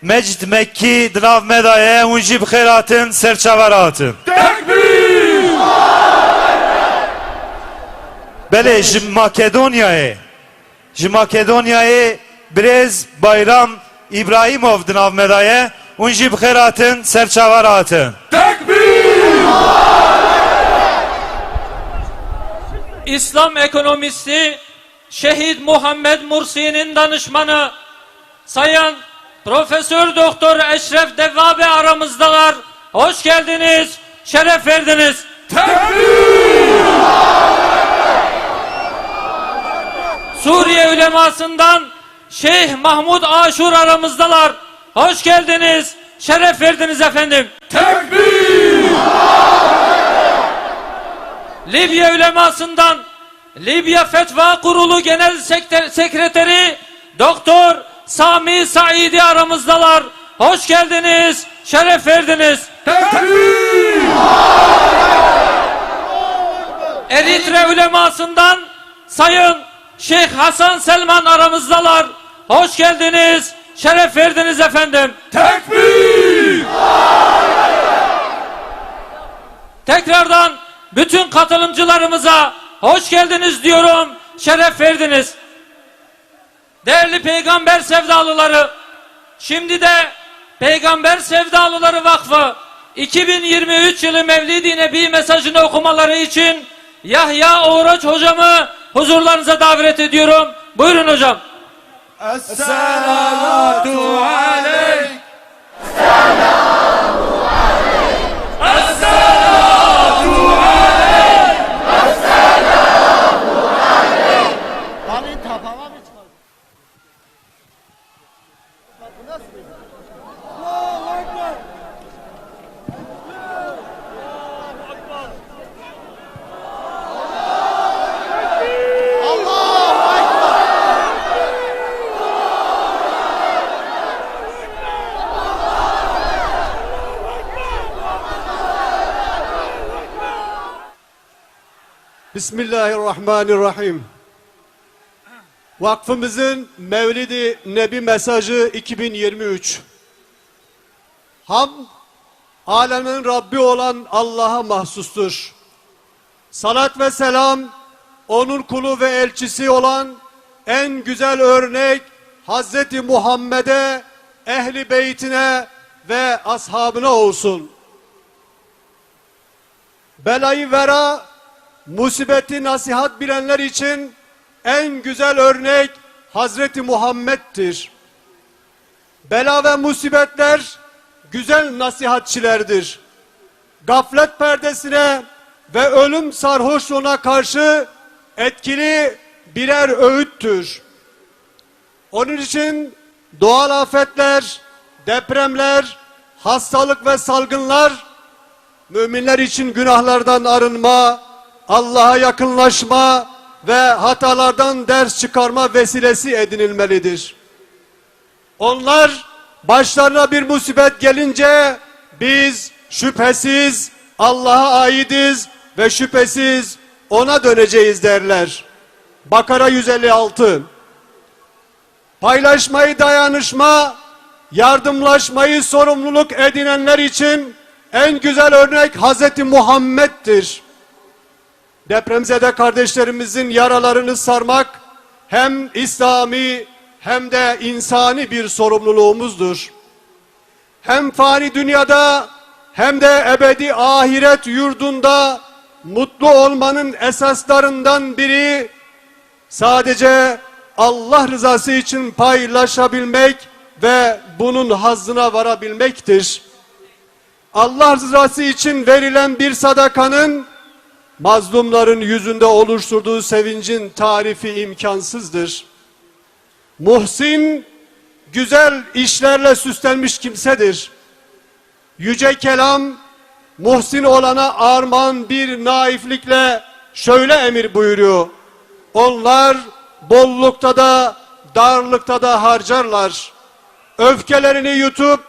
Mecid Mekkî di nav me daye hûn jî bi xeyratın serçavar hatin. Tekbir! Beli, ji Makedonyayê birêz Bayram İbrahimov di nav me daye hûn jî bi xeyratın serçavar hatin. Tekbir! İslam ekonomisti Şehit Muhammed Mursi'nin danışmanı Sayın Profesör Doktor Eşref Devvabe aramızdalar. Hoş geldiniz, şeref verdiniz. Tekbir! Suriye ulemasından Şeyh Mahmud Aşur aramızdalar. Hoş geldiniz, şeref verdiniz efendim. Tekbir! Libya ulemasından Libya Fetva Kurulu Genel Sekreteri Doktor Sami Saidi aramızdalar. Hoş geldiniz, şeref verdiniz. Tekbir! Eritre ulemasından Sayın Şeyh Hasan Selman aramızdalar. Hoş geldiniz, şeref verdiniz efendim. Tekbir! Tekrardan bütün katılımcılarımıza hoş geldiniz diyorum, şeref verdiniz. değerli peygamber sevdalıları, şimdi de Peygamber Sevdalıları Vakfı 2023 yılı Mevlid-i Nebi mesajını okumaları için Yahya Uğraç hocamı huzurlarınıza davet ediyorum. Buyurun hocam. Esselatu aleyk. Bismillahirrahmanirrahim. Vakfımızın Mevlid-i Nebi mesajı 2023. Ham, alemin Rabbi olan Allah'a mahsustur. Salat ve selam, onun kulu ve elçisi olan en güzel örnek Hazreti Muhammed'e, ehli beytine ve ashabına olsun. Belayı vera, musibeti nasihat bilenler için en güzel örnek Hazreti Muhammed'tir. Bela ve musibetler güzel nasihatçilerdir. Gaflet perdesine ve ölüm sarhoşluğuna karşı etkili birer öğüttür. Onun için doğal afetler, depremler, hastalık ve salgınlar müminler için günahlardan arınma, Allah'a yakınlaşma ve hatalardan ders çıkarma vesilesi edinilmelidir. Onlar başlarına bir musibet gelince biz şüphesiz Allah'a aidiz ve şüphesiz ona döneceğiz derler. Bakara 156. Paylaşmayı dayanışma, yardımlaşmayı sorumluluk edinenler için en güzel örnek Hazreti Muhammed'dir. Depremzede kardeşlerimizin yaralarını sarmak hem İslami hem de insani bir sorumluluğumuzdur. Hem fani dünyada hem de ebedi ahiret yurdunda mutlu olmanın esaslarından biri sadece Allah rızası için paylaşabilmek ve bunun hazzına varabilmektir. Allah rızası için verilen bir sadakanın mazlumların yüzünde oluşturduğu sevincin tarifi imkansızdır. Muhsin, güzel işlerle süslenmiş kimsedir. Yüce kelam, muhsin olana armağan bir naiflikle şöyle emir buyuruyor. Onlar bollukta da darlıkta da harcarlar. Öfkelerini yutup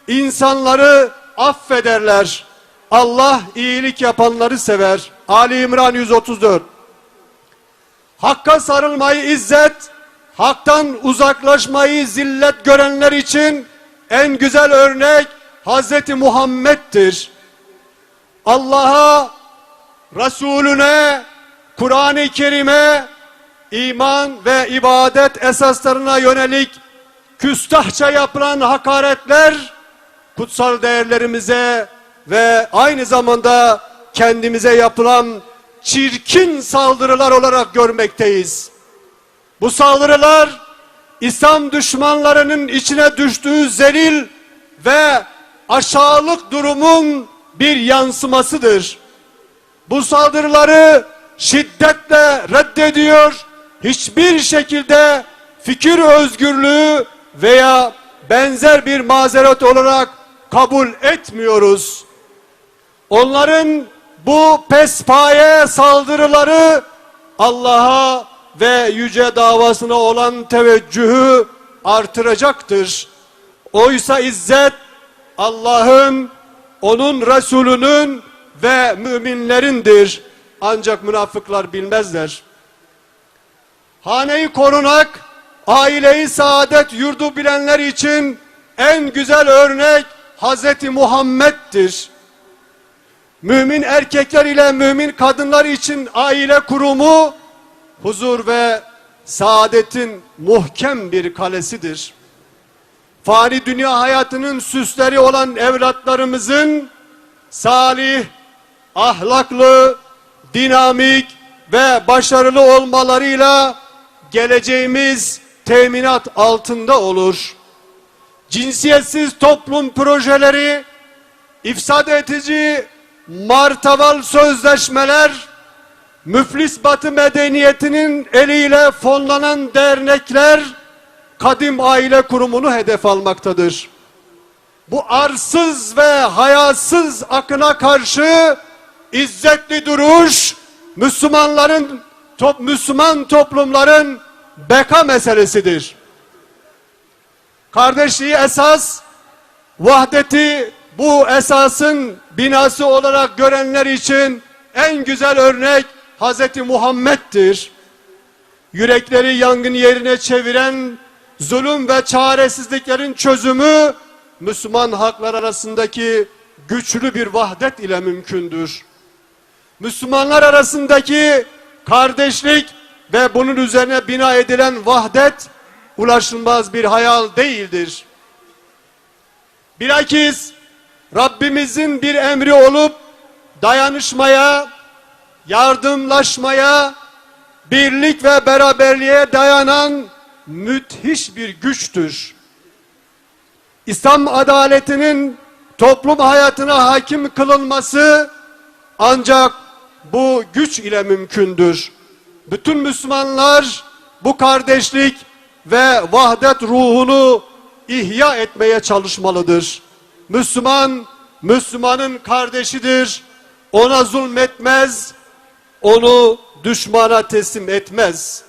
insanları affederler. Allah iyilik yapanları sever. Ali İmran 134. Hakka sarılmayı izzet, haktan uzaklaşmayı zillet görenler için en güzel örnek Hazreti Muhammed'dir. Allah'a, Resulüne, Kur'an-ı Kerim'e, iman ve ibadet esaslarına yönelik küstahça yapılan hakaretler, kutsal değerlerimize ve aynı zamanda kendimize yapılan çirkin saldırılar olarak görmekteyiz. Bu saldırılar İslam düşmanlarının içine düştüğü zelil ve aşağılık durumun bir yansımasıdır. Bu saldırıları şiddetle reddediyor, hiçbir şekilde fikir özgürlüğü veya benzer bir mazeret olarak kabul etmiyoruz. Onların bu pespaye saldırıları Allah'a ve yüce davasına olan teveccühü artıracaktır. Oysa izzet Allah'ın, onun Resulünün ve müminlerindir. Ancak münafıklar bilmezler. Haneyi korunak, aileyi saadet yurdu bilenler için en güzel örnek Hazreti Muhammed'dir. Mümin erkekler ile mümin kadınlar için aile kurumu huzur ve saadetin muhkem bir kalesidir. Fani dünya hayatının süsleri olan evlatlarımızın salih, ahlaklı, dinamik ve başarılı olmalarıyla geleceğimiz teminat altında olur. Cinsiyetsiz toplum projeleri, ifsad edici martaval sözleşmeler, müflis Batı medeniyetinin eliyle fonlanan dernekler, kadim aile kurumunu hedef almaktadır. Bu arsız ve hayasız akına karşı izzetli duruş, Müslüman toplumların beka meselesidir. Kardeşliği esas, vahdeti bu esasın binası olarak görenler için en güzel örnek Hz. Muhammed'dir. Yürekleri yangın yerine çeviren zulüm ve çaresizliklerin çözümü Müslüman halklar arasındaki güçlü bir vahdet ile mümkündür. Müslümanlar arasındaki kardeşlik ve bunun üzerine bina edilen vahdet ulaşılmaz bir hayal değildir. Bilakis Rabbimizin bir emri olup dayanışmaya, yardımlaşmaya, birlik ve beraberliğe dayanan müthiş bir güçtür. İslam adaletinin toplum hayatına hakim kılınması ancak bu güç ile mümkündür. Bütün Müslümanlar bu kardeşlik ve vahdet ruhunu ihya etmeye çalışmalıdır. Müslüman, Müslümanın kardeşidir. Ona zulmetmez, onu düşmana teslim etmez.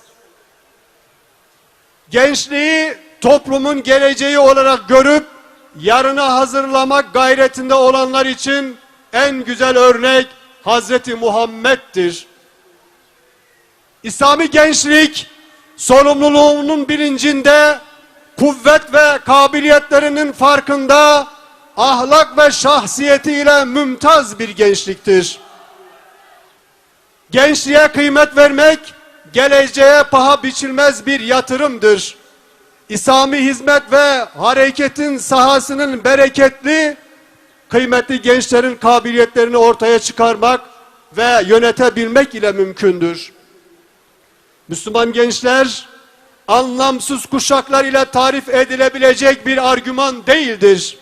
Gençliği toplumun geleceği olarak görüp yarına hazırlamak gayretinde olanlar için en güzel örnek Hazreti Muhammed'dir. İslami gençlik sorumluluğunun bilincinde, kuvvet ve kabiliyetlerinin farkında, ahlak ve şahsiyetiyle mümtaz bir gençliktir. Gençliğe kıymet vermek, geleceğe paha biçilmez bir yatırımdır. İslami hizmet ve hareketin sahasının bereketli, kıymetli gençlerin kabiliyetlerini ortaya çıkarmak ve yönetebilmek ile mümkündür. Müslüman gençler, anlamsız kuşaklar ile tarif edilebilecek bir argüman değildir.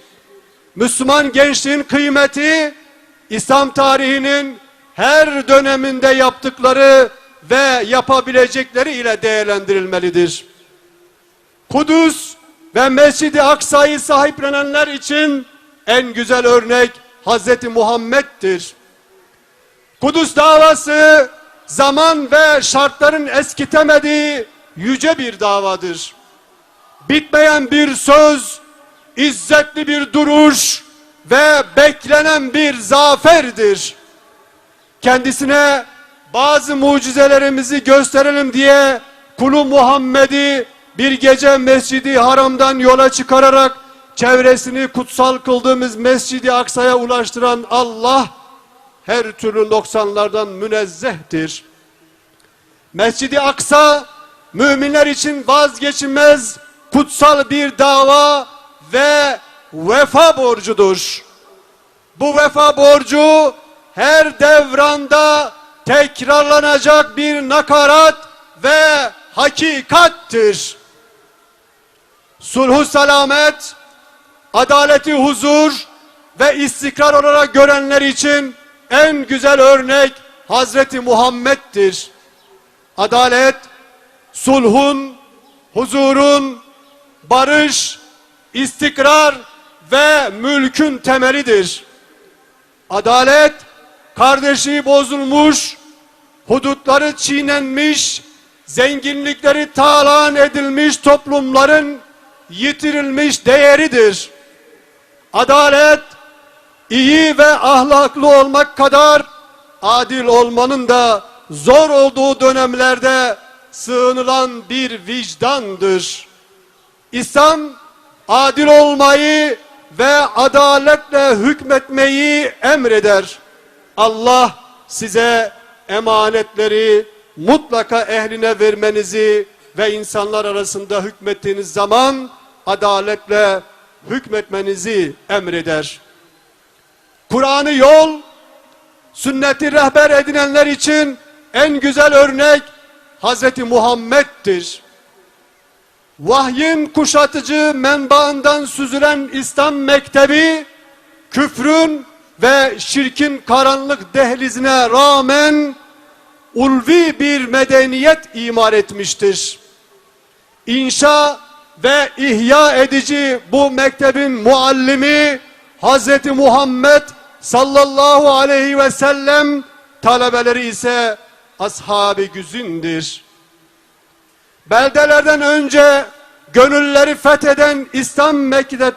Müslüman gençliğin kıymeti, İslam tarihinin her döneminde yaptıkları ve yapabilecekleri ile değerlendirilmelidir. Kudüs ve Mescid-i Aksa'yı sahiplenenler için en güzel örnek Hz. Muhammed'dir. Kudüs davası zaman ve şartların eskitemediği yüce bir davadır. Bitmeyen bir söz, izzetli bir duruş ve beklenen bir zaferdir. Kendisine bazı mucizelerimizi gösterelim diye kulu Muhammed'i bir gece Mescid-i Haram'dan yola çıkararak çevresini kutsal kıldığımız Mescid-i Aksa'ya ulaştıran Allah her türlü noksanlardan münezzehtir. Mescid-i Aksa müminler için vazgeçilmez kutsal bir dava ve vefa borcudur. Bu vefa borcu her devranda tekrarlanacak bir nakarat ve hakikattir. Sulhu selamet, adaleti huzur ve istikrar olarak görenler için en güzel örnek Hazreti Muhammed'dir. Adalet, sulhun, huzurun, barış, istikrar ve mülkün temelidir. Adalet, kardeşliği bozulmuş, hudutları çiğnenmiş, zenginlikleri talan edilmiş toplumların yitirilmiş değeridir. Adalet, iyi ve ahlaklı olmak kadar adil olmanın da zor olduğu dönemlerde sığınılan bir vicdandır. İslam, adil olmayı ve adaletle hükmetmeyi emreder. Allah size emanetleri mutlaka ehline vermenizi ve insanlar arasında hükmettiğiniz zaman adaletle hükmetmenizi emreder. Kur'an'ı yol, sünneti rehber edinenler için en güzel örnek Hz. Muhammed'dir. Vahyin kuşatıcı menbaından süzülen İslam mektebi, küfrün ve şirkin karanlık dehlizine rağmen ulvi bir medeniyet imar etmiştir. İnşa ve ihya edici bu mektebin muallimi Hz. Muhammed sallallahu aleyhi ve sellem, talebeleri ise ashab-ı güzindir. Beldelerden önce gönülleri fetheden İslam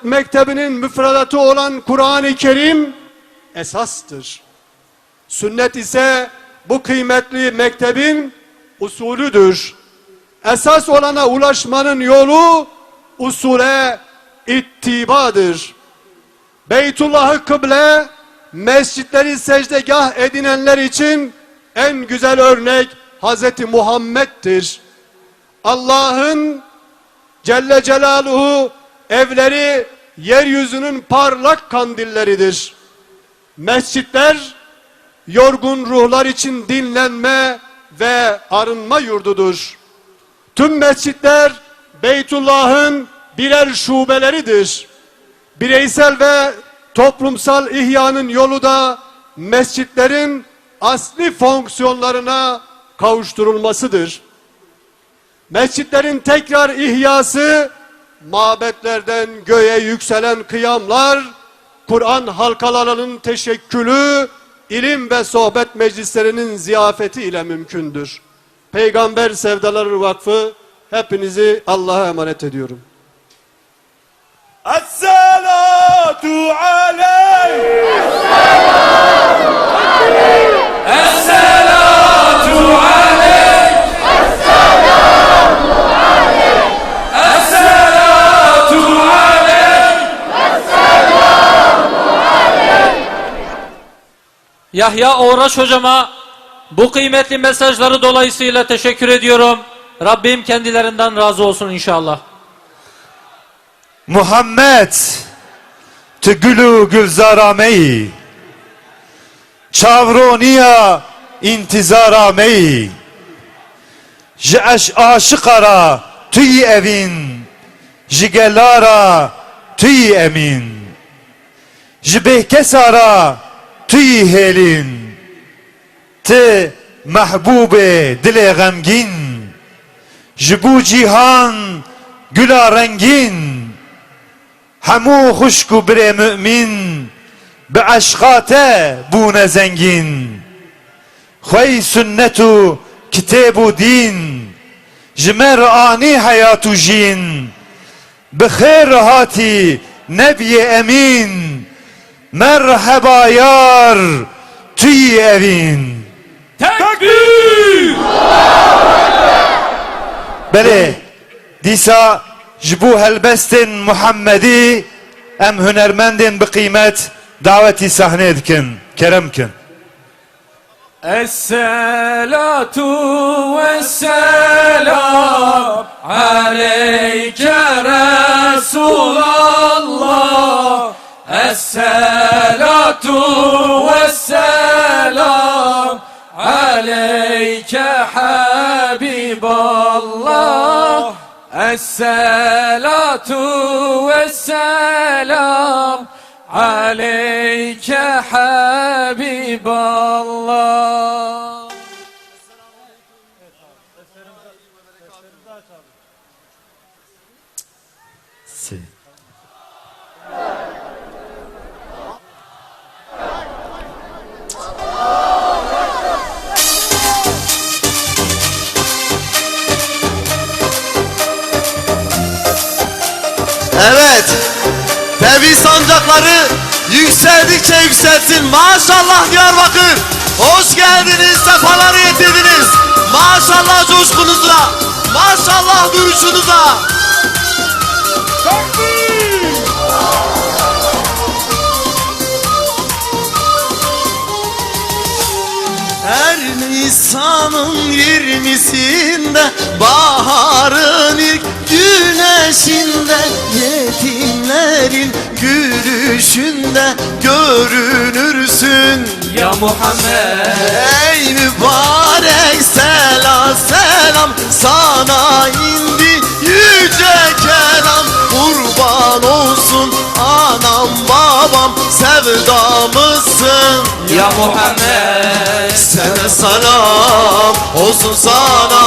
mektebinin müfredatı olan Kur'an-ı Kerim esastır. Sünnet ise bu kıymetli mektebin usulüdür. Esas olana ulaşmanın yolu usule ittibadır. Beytullah'ı kıble, mescitleri secdegah edinenler için en güzel örnek Hz. Muhammed'dir. Allah'ın Celle Celaluhu evleri yeryüzünün parlak kandilleridir. Mescitler yorgun ruhlar için dinlenme ve arınma yurdudur. Tüm mescitler Beytullah'ın birer şubeleridir. Bireysel ve toplumsal ihyanın yolu da mescitlerin asli fonksiyonlarına kavuşturulmasıdır. Mescitlerin tekrar ihyası, mabetlerden göğe yükselen kıyamlar, Kur'an halkalarının teşekkülü, ilim ve sohbet meclislerinin ziyafeti ile mümkündür. Peygamber Sevdaları Vakfı hepinizi Allah'a emanet ediyorum. Esselatu aleyh. Esselatu aleyh. Esselatu aleyh. Yahya Uğraş hocama bu kıymetli mesajları dolayısıyla teşekkür ediyorum. Rabbim kendilerinden razı olsun inşallah. Muhammed tu gülü gülzarameyi, çavroniya intizarameyi, ji aşıkara tüy evin, ji gelara tüy emin, ji behkesara tüy helin, te mahbube dile gamgin, ji bu cihan güla rengin, همو خشک و بر مؤمن به عشقاته بونه زنگین خوی سنت و کتاب و دین جمر آنی حیات و جین بخیر هاتی نبی امین مرحبا یار توی evin. Tekbir! بله دیسا جبو هلبستن محمدی ام هنرمندن بقیمت دعوتی صحنه دکن کرم کن. Esselatu vesselam aleyke Resulallah. Esselatu vesselam aleyke Habiballah. Esselatu vesselam aleyke Habiballah. Evet, tevhid sancakları yükseldikçe yükselsin. Maşallah Diyarbakır, hoş geldiniz, sefaları getirdiniz. Maşallah coşkunuza, maşallah duruşunuza. Her Nisan'ın 20'sinde baharın ilk güneşinde yetimlerin gülüşünde görünürsün Ya Muhammed. Ey mübarek selam selam sana indi yüce kelam kurban olsun anam babam sevdamızsın Ya Muhammed. Sana selam olsun sana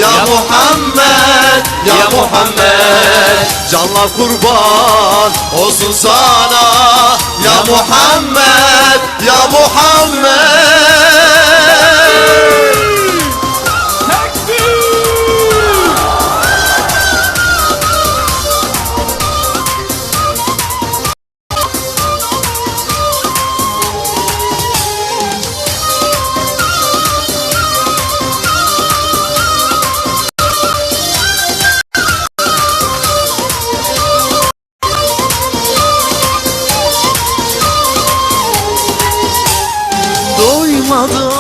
ya Muhammed ya Muhammed canlar kurban olsun sana ya Muhammed ya Muhammed Doymadı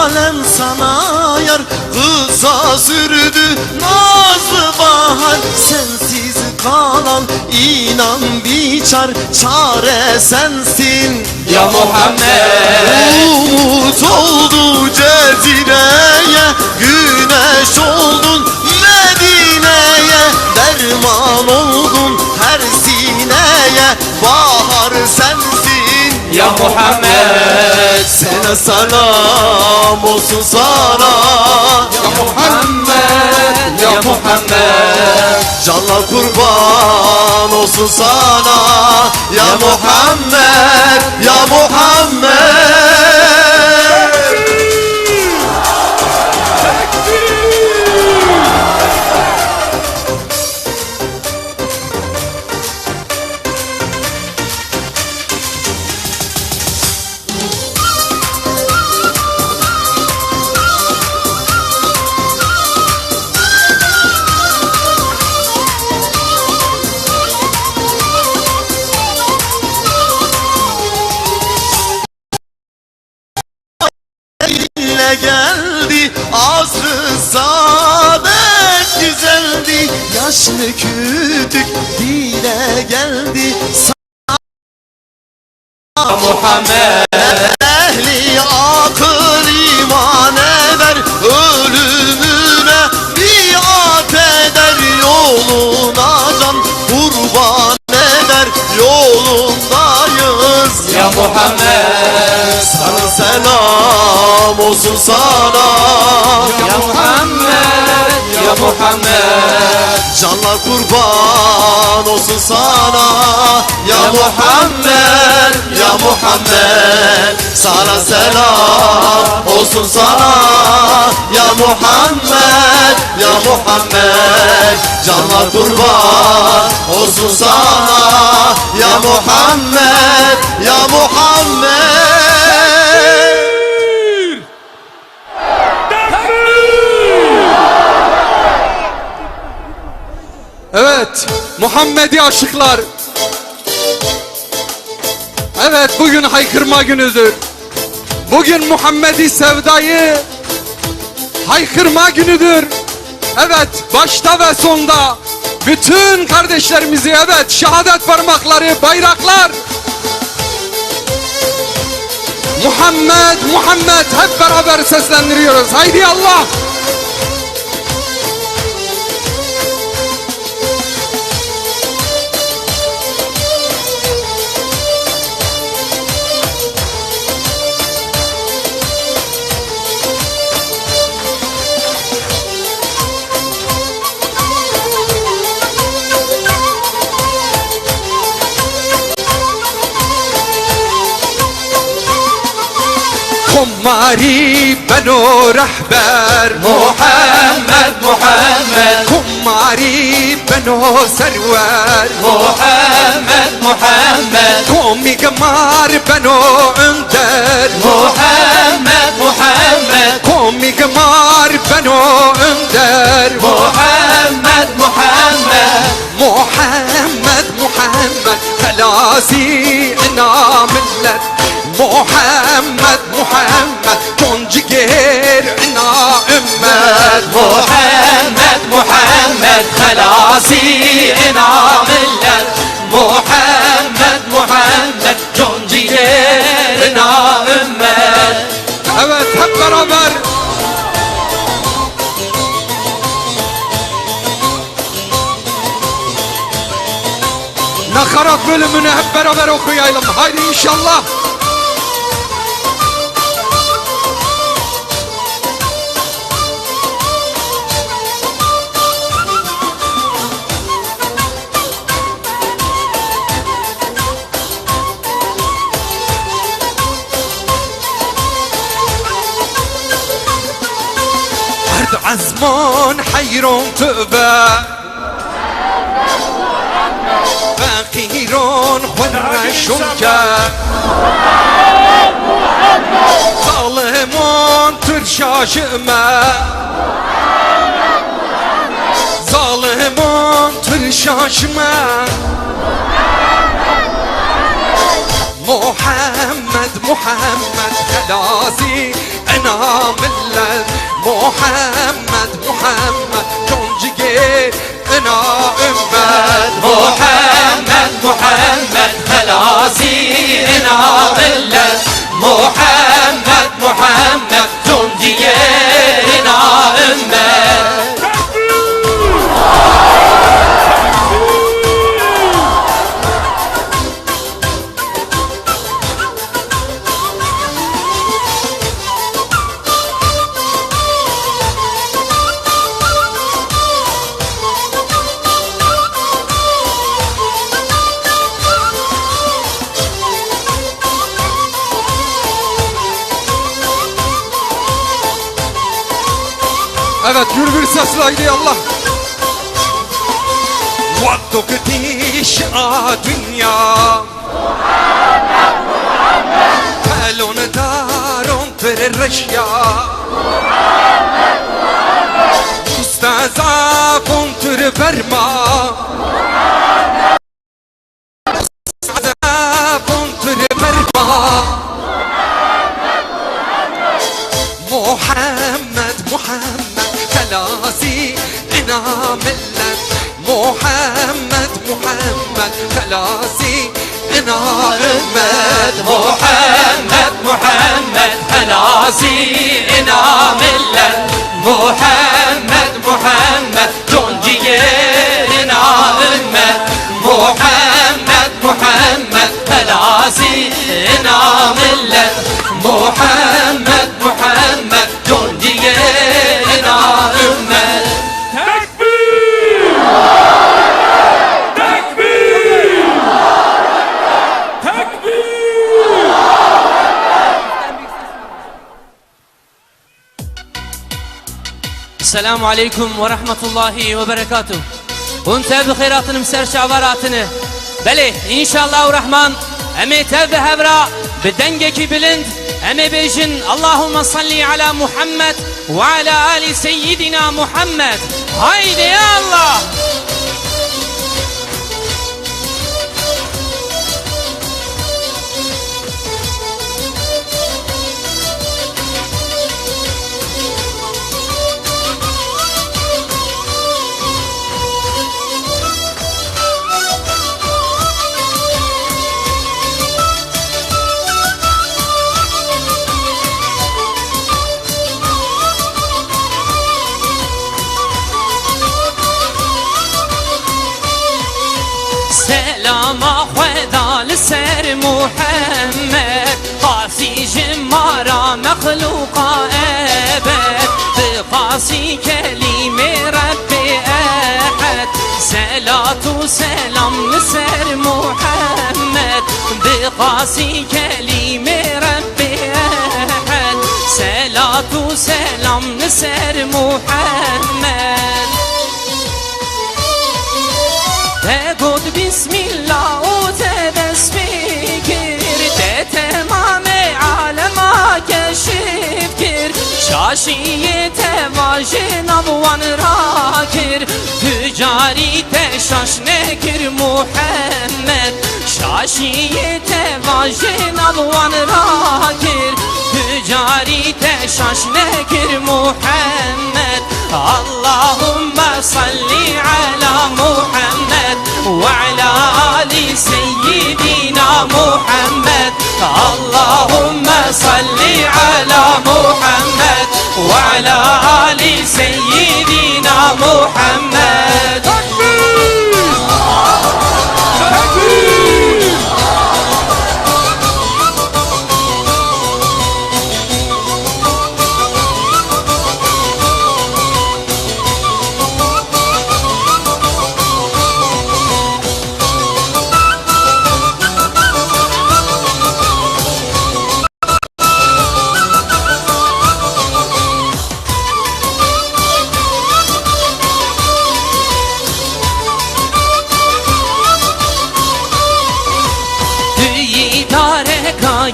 alem sana yar Kısa sürdü nazlı bahar Sensiz kalan inan biçar Çare sensin Ya Muhammed. Umut oldu Cezire'ye Güneş oldun Medine'ye Derman oldun her sineye Bahar sensin Ya Muhammed. Sana selam olsun sana Ya Muhammed. Ya Muhammed. Canlar kurban olsun sana ya Muhammed ya Muhammed geldi asrı saadet güzeldi yaşlı kütük dile geldi Ya Muhammed. ehli akıl iman eder ölümüne biat eder yoluna can kurban eder yolundayız Ya Muhammed. sana selam olsun sana Ya Muhammed. Ya Muhammed. canlar kurban olsun sana ya Muhammed ya Muhammed sana selam olsun sana ya Muhammed ya Muhammed canlar kurban olsun sana ya Muhammed ya Muhammed Evet, Muhammedi aşıklar. Evet, bugün haykırma günüdür. Bugün Muhammedi sevdayı haykırma günüdür. Evet, başta ve sonda bütün kardeşlerimizi, evet, şehadet parmakları, bayraklar. Muhammed, Muhammed hep beraber seslendiriyoruz. Haydi Allah! خماري بنو رهبر محمد محمد. خماري بنو سرور محمد محمد. قومي قمار بنو اندر محمد محمد. قومي قمار بنو اندر محمد محمد. محمد محمد خلاصي انا ملت محمد محمد تنجير انا امت محمد محمد خلاصي انا ملت محمد محمد تنجير انا امت. Evet hep beraber. Nakarat bölümünü hep beraber okuyalım. Haydi inşallah. Herd azman hayron tövbe فقيرون خرشون کرد ظالمان ترشاشمه ظالمان ترشاشمه محمد محمد خلاصي انا ملت محمد محمد تنجير انا امت محمد محمد خلاصي انا ملت محمد محمد تنجير انا امت. Evet yürü bir sesle haydi Allah. وقتك تشقى دنيا قالون دارون تر الرشيا مستعزافون تر برما مستعزافون تر برما محمد محمد خلاصي انا ملت محمد محمد خلاصي انا امت محمد محمد خلاصي انا ملت محمد محمد تنجير انا امت محمد محمد خلاصي انا ملت محمد محمد تنجير انا امت. السلام عليكم ورحمة الله وبركاته. وانت بخيراتنا مسر شعباراتنا بله إن شاء الله الرحمن أمي تاب هبرا بدنجك بلند أمي بيجن اللهم صل على محمد وعلى آل سيدنا محمد. هايدي يا الله. سلام خدا لسر محمد قاسي جمارا مخلوقا أبد بقاسي كلمة ربي أحد صلاة وسلام لسر محمد بقاسي كلمة ربي أحد صلاة وسلام لسر محمد. تقول بسم الله وتبسمكر تمام عالم كشف كر شاشية واجن أبوان راكر تجاری تشاشنه کر محمد شاشی تواجه نالوان را کر تجاری تشاشنه کر محمد اللهم صل على محمد وعلى آل سيدنا محمد اللهم صل على محمد وعلى آل سيدنا محمد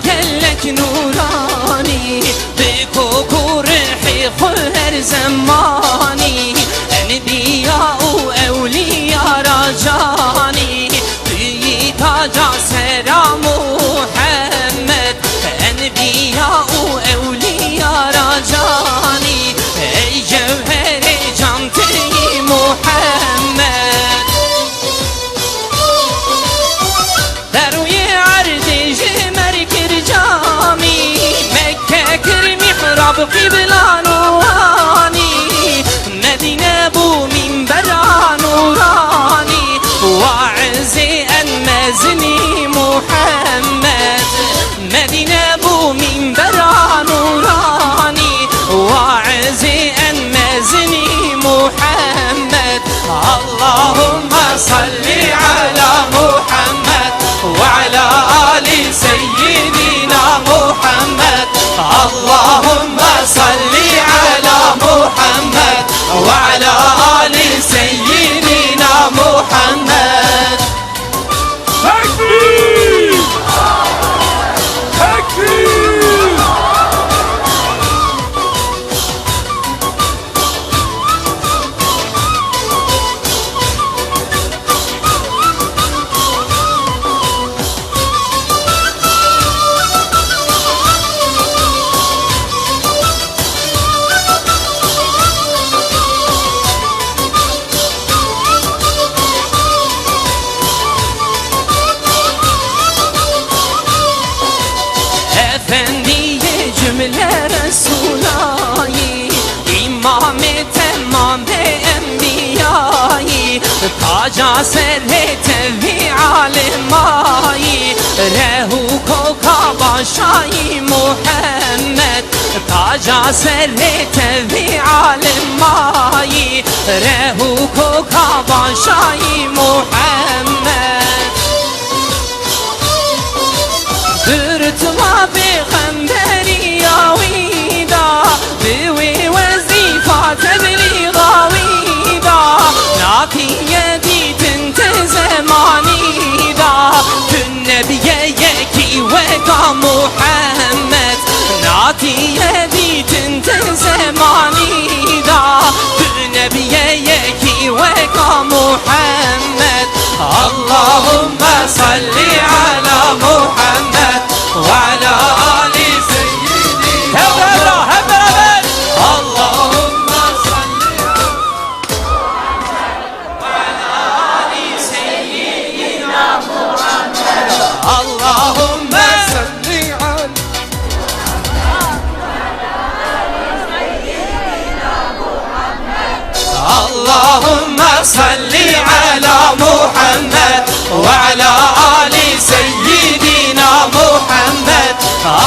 گلک نورانی به کوکو رحی خو هر زمانی انبیا و اولیا را جانی توی تاجا سرا محمد انبیا و اولیا را جانی ای جوهر جان توی محمد دروی عرض جمر کر جامی مکه کر محراب قبلا نورانی مدینه بو منبرا نورانی واعز انمزنی محمد مدینه بو منبرا نورانی واعز انمزنی محمد اللهم صل على محمد وعلى آل سيدنا محمد اللهم صل على محمد وعلى آل سيدنا محمد تكبير تكبير efendi cümle Resulayı İmam tamam enbiyayı taca serre tevi alimayı rehu koka başayı Muhammed taca serre tevi alimayı rehu koka başayı Muhammed Dürtma peygamberi yavida Biwi vazifa tebliğavida Nakiye ditin te zamanida Tün nebiye yeki veka Muhammed Nakiye ditin te zamanida Tün nebiye yeki veka Muhammed Allahümme salli ala Muhammed وعلى آل سيدنا محمد اللهم صل وعلى آل سيدنا محمد اللهم صل اللهم صل على محمد وعلى آل سيدنا محمد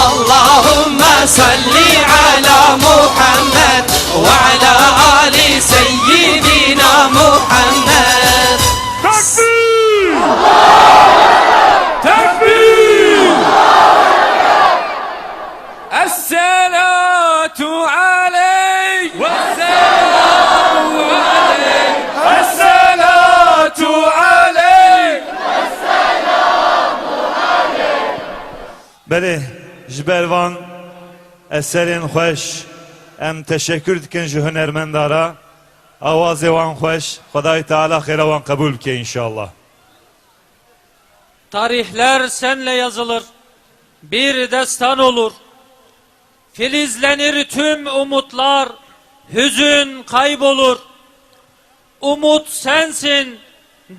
اللهم صل على محمد وعلى آل سيدنا محمد تكبير تكبير الصلاة عليك والسلام عليك الصلاة عليك بله جبروان اثرین خوش ام تشکر دکن جه هنرمندارا آواز وان خوش خدای تعالی خیر وان kabul ke inşallah. Tarihler senle yazılır, bir destan olur. Filizlenir tüm umutlar, hüzün kaybolur. Umut sensin,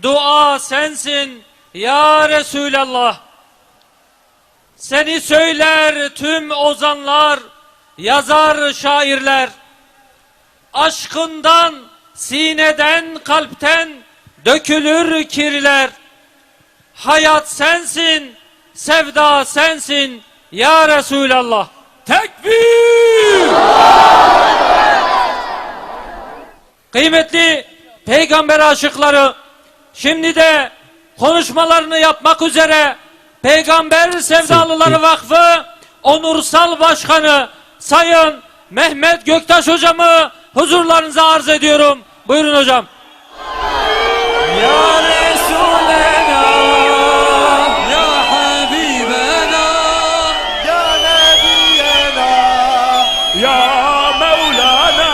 dua sensin ya Resulallah. Seni söyler tüm ozanlar, yazar şairler. Aşkından, sineden, kalpten dökülür kirler. Hayat sensin, sevda sensin ya Resulallah. Tekbir! Kıymetli peygamber aşıkları, şimdi de konuşmalarını yapmak üzere Peygamber Sevdalıları Vakfı Onursal Başkanı Sayın Mehmet Göktaş hocamı huzurlarınıza arz ediyorum. Buyurun hocam. Ya Resulena, Ya Habibena, Ya Nebiyena, Ya Mevlana,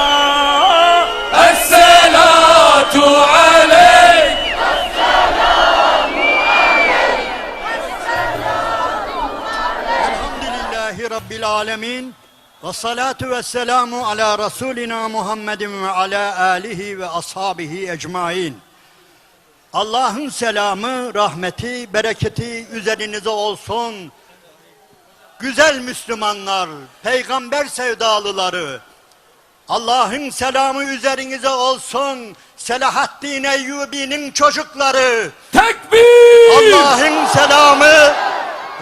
Esselatu aleyk. Elhamdülillahi Rabbil alemin. Ve salatu ve selamu ala Resulina Muhammedin ve ala alihi ve ashabihi ecmain. Allah'ın selamı, rahmeti, bereketi üzerinize olsun. Güzel Müslümanlar, peygamber sevdalıları, Allah'ın selamı üzerinize olsun. Selahaddin Eyyubi'nin çocukları, Tekbir! Allah'ın selamı,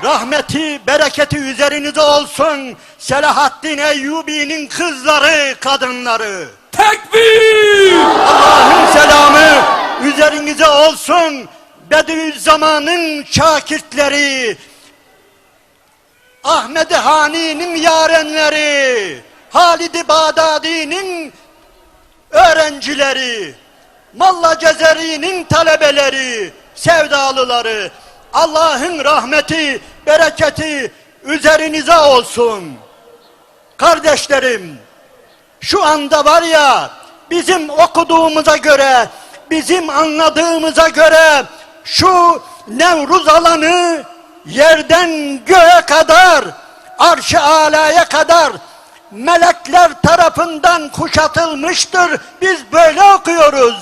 rahmeti, bereketi üzerinize olsun. Selahaddin Eyyubi'nin kızları, kadınları. Tekbir! Allah'ın selamı üzerinize olsun. Bediüzzaman'ın şakirtleri, Ahmed-i Hani'nin yarenleri, Halid-i Bağdadi'nin öğrencileri, Molla Cezeri'nin talebeleri, sevdalıları. Allah'ın rahmeti, bereketi üzerinize olsun. Kardeşlerim, şu anda var ya, bizim okuduğumuza göre, bizim anladığımıza göre şu Nevruz alanı yerden göğe kadar, arş-ı alaya kadar melekler tarafından kuşatılmıştır. Biz böyle okuyoruz.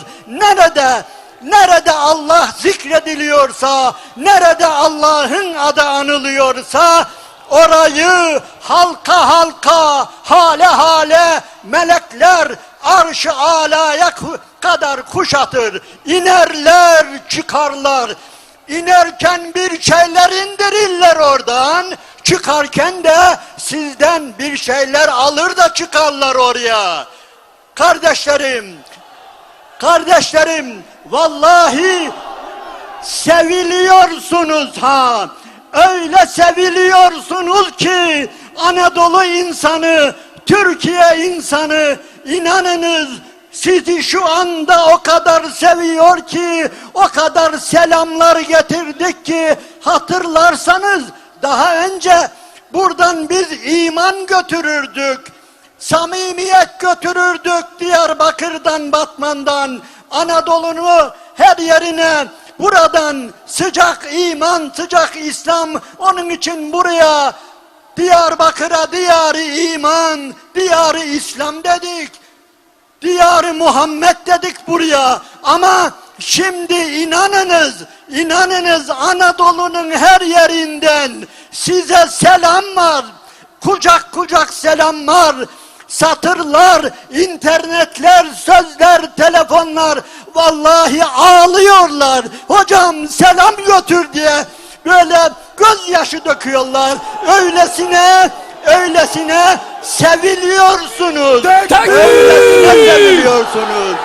Nerede Allah zikrediliyorsa, nerede Allah'ın adı anılıyorsa, orayı halka halka, hale hale melekler arş-ı alaya kadar kuşatır. İnerler, çıkarlar. İnerken bir şeyler indirirler oradan, çıkarken de sizden bir şeyler alır da çıkarlar oraya. Kardeşlerim, vallahi seviliyorsunuz ha. Öyle seviliyorsunuz ki Anadolu insanı, Türkiye insanı, inanınız sizi şu anda o kadar seviyor ki, o kadar selamlar getirdik ki, hatırlarsanız daha önce buradan biz iman götürürdük, samimiyet götürürdük Diyarbakır'dan, Batman'dan, Anadolu'nu her yerine, buradan sıcak iman, sıcak İslam, onun için buraya Diyarbakır'a diyar-ı iman, diyar-ı İslam dedik. Diyar-ı Muhammed dedik buraya. Ama şimdi inanınız Anadolu'nun her yerinden size selam var. Kucak kucak selam var. Satırlar, internetler, sözler, telefonlar. Vallahi ağlıyorlar. Hocam selam götür diye. Böyle gözyaşı döküyorlar. Öylesine seviliyorsunuz. Tekbir! Öylesine seviliyorsunuz.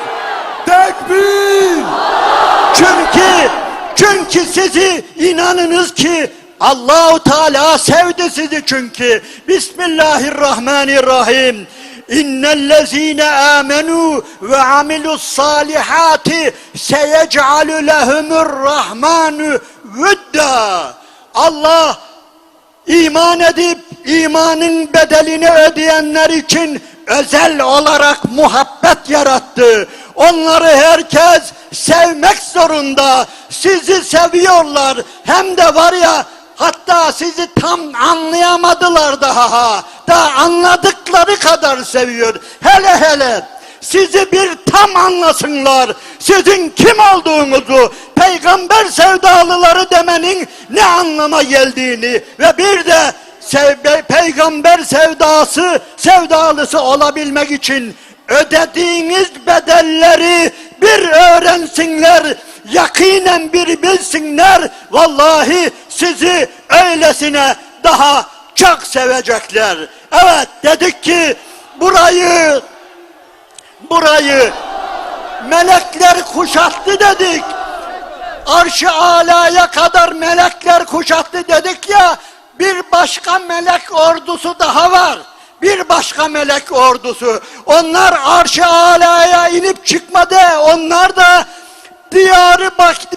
Tekbir! Çünkü sizi, inanınız ki Allahu Teala sevdi sizi çünkü. Bismillahirrahmanirrahim. İnnellezîne âmenû ve amilussâlihâti seyec'alü lehumurrahmanu vüddâ. Allah iman edip imanın bedelini ödeyenler için özel olarak muhabbet yarattı. Onları herkes sevmek zorunda. Sizi seviyorlar. Hem de var ya, hatta sizi tam anlayamadılar daha. Daha anladıkları kadar seviyor. Hele hele sizi bir tam anlasınlar. Sizin kim olduğunuzu, peygamber sevdalıları demenin ne anlama geldiğini ve bir de peygamber sevdalısı olabilmek için ödediğiniz bedelleri bir öğrensinler, yakinen bir bilsinler. Vallahi sizi öylesine daha çok sevecekler. Evet, dedik ki burayı melekler kuşattı dedik. Arş-ı alaya kadar melekler kuşattı dedik ya, bir başka melek ordusu daha var. Bir başka melek ordusu. Onlar arş-ı alaya inip çıkmadı. Onlar da Diyar-ı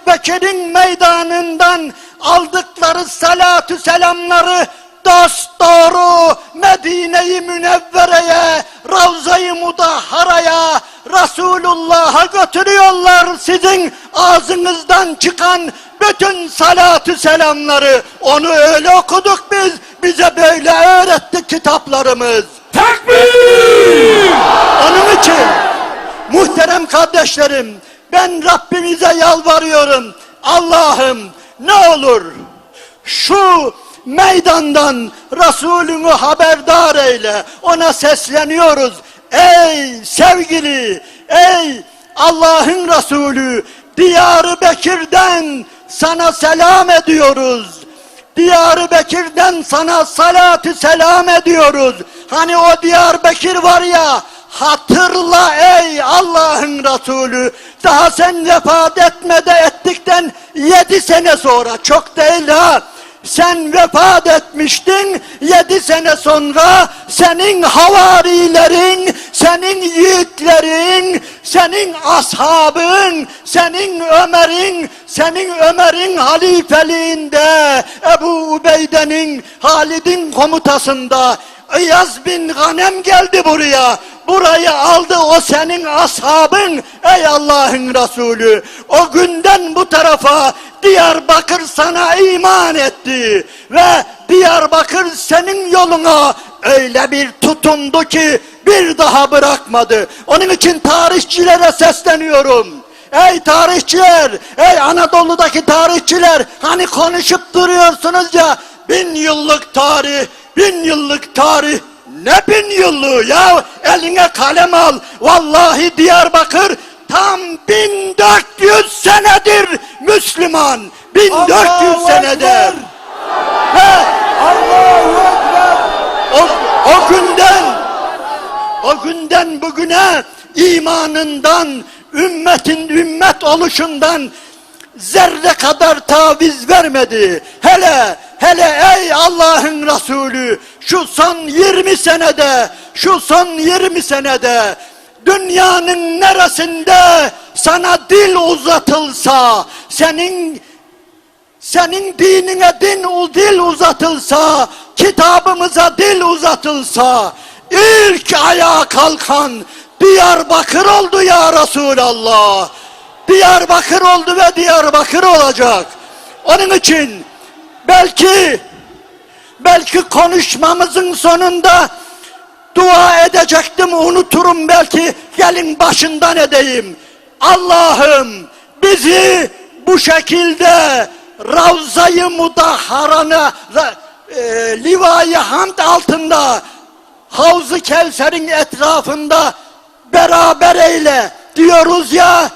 Bekir'in meydanından aldıkları salatü selamları dosdoğru Medine-i Münevvere'ye, Ravza-i Mudahhara'ya, Resulullah'a götürüyorlar. Sizin ağzınızdan çıkan bütün salatü selamları. Onu öyle okuduk biz. Bize böyle öğretti kitaplarımız. Tekbir! Onun için muhterem kardeşlerim, ben Rabbimize yalvarıyorum. Allah'ım ne olur şu meydandan Resulünü haberdar eyle. Ona sesleniyoruz. Ey sevgili, ey Allah'ın Resulü, Diyar-ı Bekir'den sana selam ediyoruz. Diyar-ı Bekir'den sana salatü selam ediyoruz. Hani o Diyarbakır var ya, hatırla ey Allah'ın Resulü. Daha sen vefat ettikten 7 sene sonra, çok değil ha. Sen vefat etmiştin, 7 sene sonra senin havarilerin, senin yiğitlerin, senin ashabın, senin Ömer'in halifeliğinde, Ebu Ubeyde'nin, Halid'in komutasında İyaz bin Ghanem geldi buraya. Burayı aldı o senin ashabın ey Allah'ın Resulü. O günden bu tarafa Diyarbakır sana iman etti ve Diyarbakır senin yoluna öyle bir tutundu ki bir daha bırakmadı. Onun için tarihçilere sesleniyorum. Ey tarihçiler, ey Anadolu'daki tarihçiler, hani konuşup duruyorsunuz ya, 1000 yıllık tarih, 1000 yıllık tarih. Ne 1000 yıllığı ya, eline kalem al. Vallahi Diyarbakır tam 1400 senedir Müslüman. 1400 senedir. Allahu Ekber! O günden bugüne imanından, ümmet oluşundan zerre kadar taviz vermedi. Hele ey Allah'ın Resulü, şu son 20 senede dünyanın neresinde sana dil uzatılsa, senin dinine dil uzatılsa, kitabımıza dil uzatılsa, ilk ayağa kalkan Diyarbakır oldu ya Resulallah. Diyarbakır oldu ve Diyarbakır olacak. Onun için belki konuşmamızın sonunda dua edecektim, unuturum belki, gelin başından edeyim. Allah'ım bizi bu şekilde Ravza-i Mudahhara'na, Liva-i Hamd altında, Havz-ı Kevser'in etrafında beraber eyle diyoruz ya.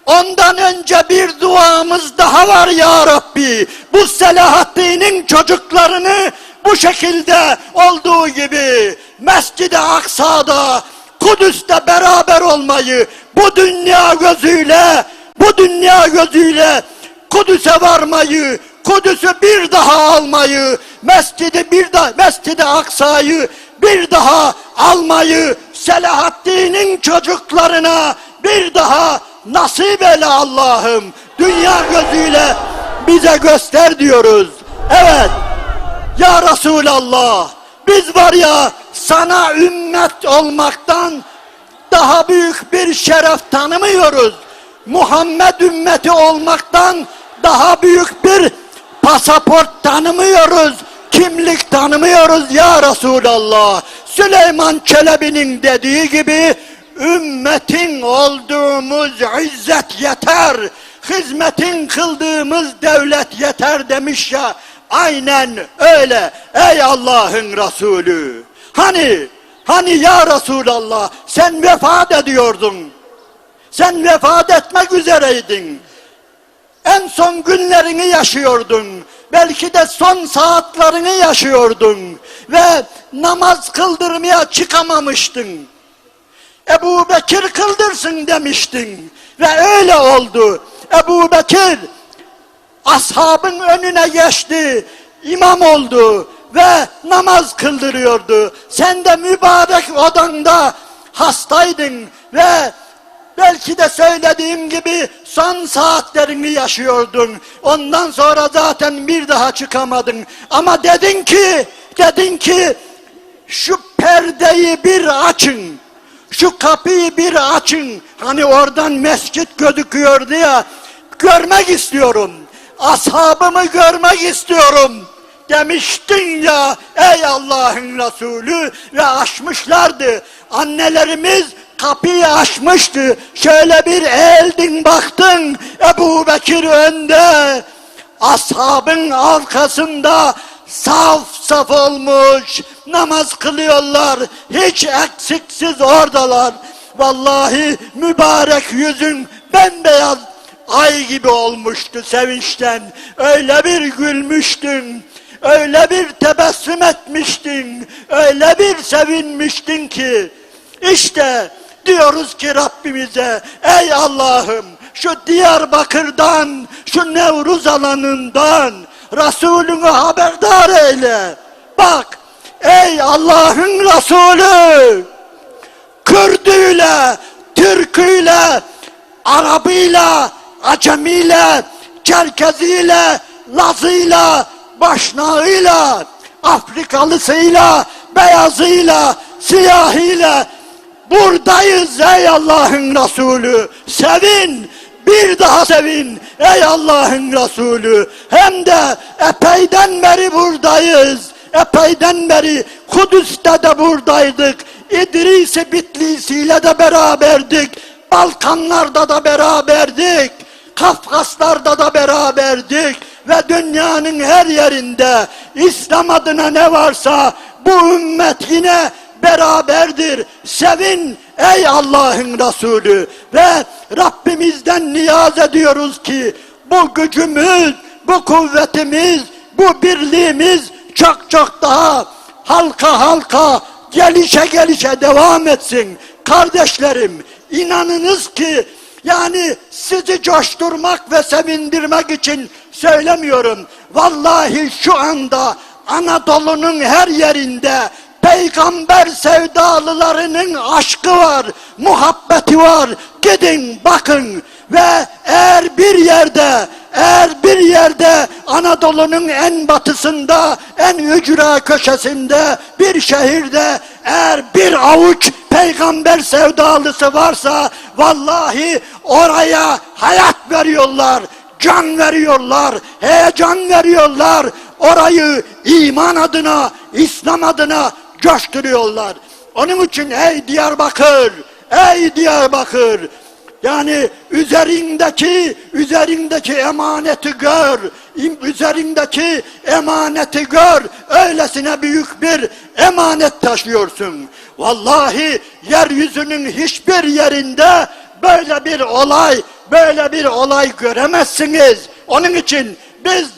Ondan önce bir duamız daha var ya Rabbi. Bu Selahaddin'in çocuklarını bu şekilde olduğu gibi Mescid-i Aksa'da, Kudüs'te beraber olmayı, bu dünya gözüyle Kudüs'e varmayı, Kudüs'ü bir daha almayı, Mescid-i Aksa'yı bir daha almayı Selahaddin'in çocuklarına bir daha nasip eyle Allah'ım. Dünya gözüyle bize göster diyoruz. Evet ya Resulallah, biz var ya sana ümmet olmaktan daha büyük bir şeref tanımıyoruz. Muhammed ümmeti olmaktan daha büyük bir pasaport tanımıyoruz. Kimlik tanımıyoruz ya Resulallah. Süleyman Çelebi'nin dediği gibi ümmetin olduğumuz izzet yeter. Hizmetin kıldığımız devlet yeter demiş ya. Aynen öyle ey Allah'ın Resulü. Hani ya Resulallah sen vefat ediyordun. Sen vefat etmek üzereydin. En son günlerini yaşıyordun. Belki de son saatlerini yaşıyordun. Ve namaz kıldırmaya çıkamamıştın. Ebu Bekir kıldırsın demiştin. Ve öyle oldu. Ebu Bekir ashabın önüne geçti. İmam oldu. Ve namaz kıldırıyordu. Sen de mübarek odanda hastaydın. Ve belki de söylediğim gibi son saatlerini yaşıyordun. Ondan sonra zaten bir daha çıkamadın. Ama dedin ki şu perdeyi bir açın. Şu kapıyı bir açın. Hani oradan mescit gözüküyordu ya. Görmek istiyorum. Ashabımı görmek istiyorum. Demiştin ya ey Allah'ın Resulü ve açmışlardı. Annelerimiz kapıyı açmıştı. Şöyle bir eğildin baktın. Ebu Bekir önde. Ashabın arkasında saf saf olmuş. Namaz kılıyorlar. Hiç eksiksiz oradalar. Vallahi mübarek yüzün bembeyaz ay gibi olmuştu sevinçten. Öyle bir gülmüştün. Öyle bir tebessüm etmiştin. Öyle bir sevinmiştin ki. İşte diyoruz ki Rabbimize ey Allah'ım şu Diyarbakır'dan, şu Nevruz alanından Resulünü haberdar eyle. Bak ey Allah'ın Resulü Kürdüyle, Türküyle, Arabıyla, Acemiyle, Çerkeziyle, Lazıyla, Başnağıyla, Afrikalısıyla, Beyazıyla, Siyahıyla buradayız ey Allah'ın Resulü. Sevin, bir daha sevin ey Allah'ın Resulü. Hem de epeyden beri buradayız. Epeyden beri Kudüs'te de buradaydık. İdris-i Bitlisi'yle de beraberdik. Balkanlarda da beraberdik. Kafkaslarda da beraberdik. Ve dünyanın her yerinde İslam adına ne varsa bu ümmet yine beraberdir. Sevin ey Allah'ın Resulü. Ve Rabbimizden niyaz ediyoruz ki bu gücümüz, bu kuvvetimiz, bu birliğimiz çok daha halka gelişe devam etsin. Kardeşlerim inanınız ki yani sizi coşturmak ve sevindirmek için söylemiyorum. Vallahi şu anda Anadolu'nun her yerinde peygamber sevdalılarının aşkı var, muhabbeti var. Gidin bakın ve eğer bir yerde Anadolu'nun en batısında, en ücra köşesinde, bir şehirde eğer bir avuç peygamber sevdalısı varsa vallahi oraya hayat veriyorlar, can veriyorlar, heyecan veriyorlar. Orayı iman adına, İslam adına coşturuyorlar. Onun için ey Diyarbakır, yani üzerindeki emaneti gör, öylesine büyük bir emanet taşıyorsun. Vallahi yeryüzünün hiçbir yerinde böyle bir olay göremezsiniz. Onun için biz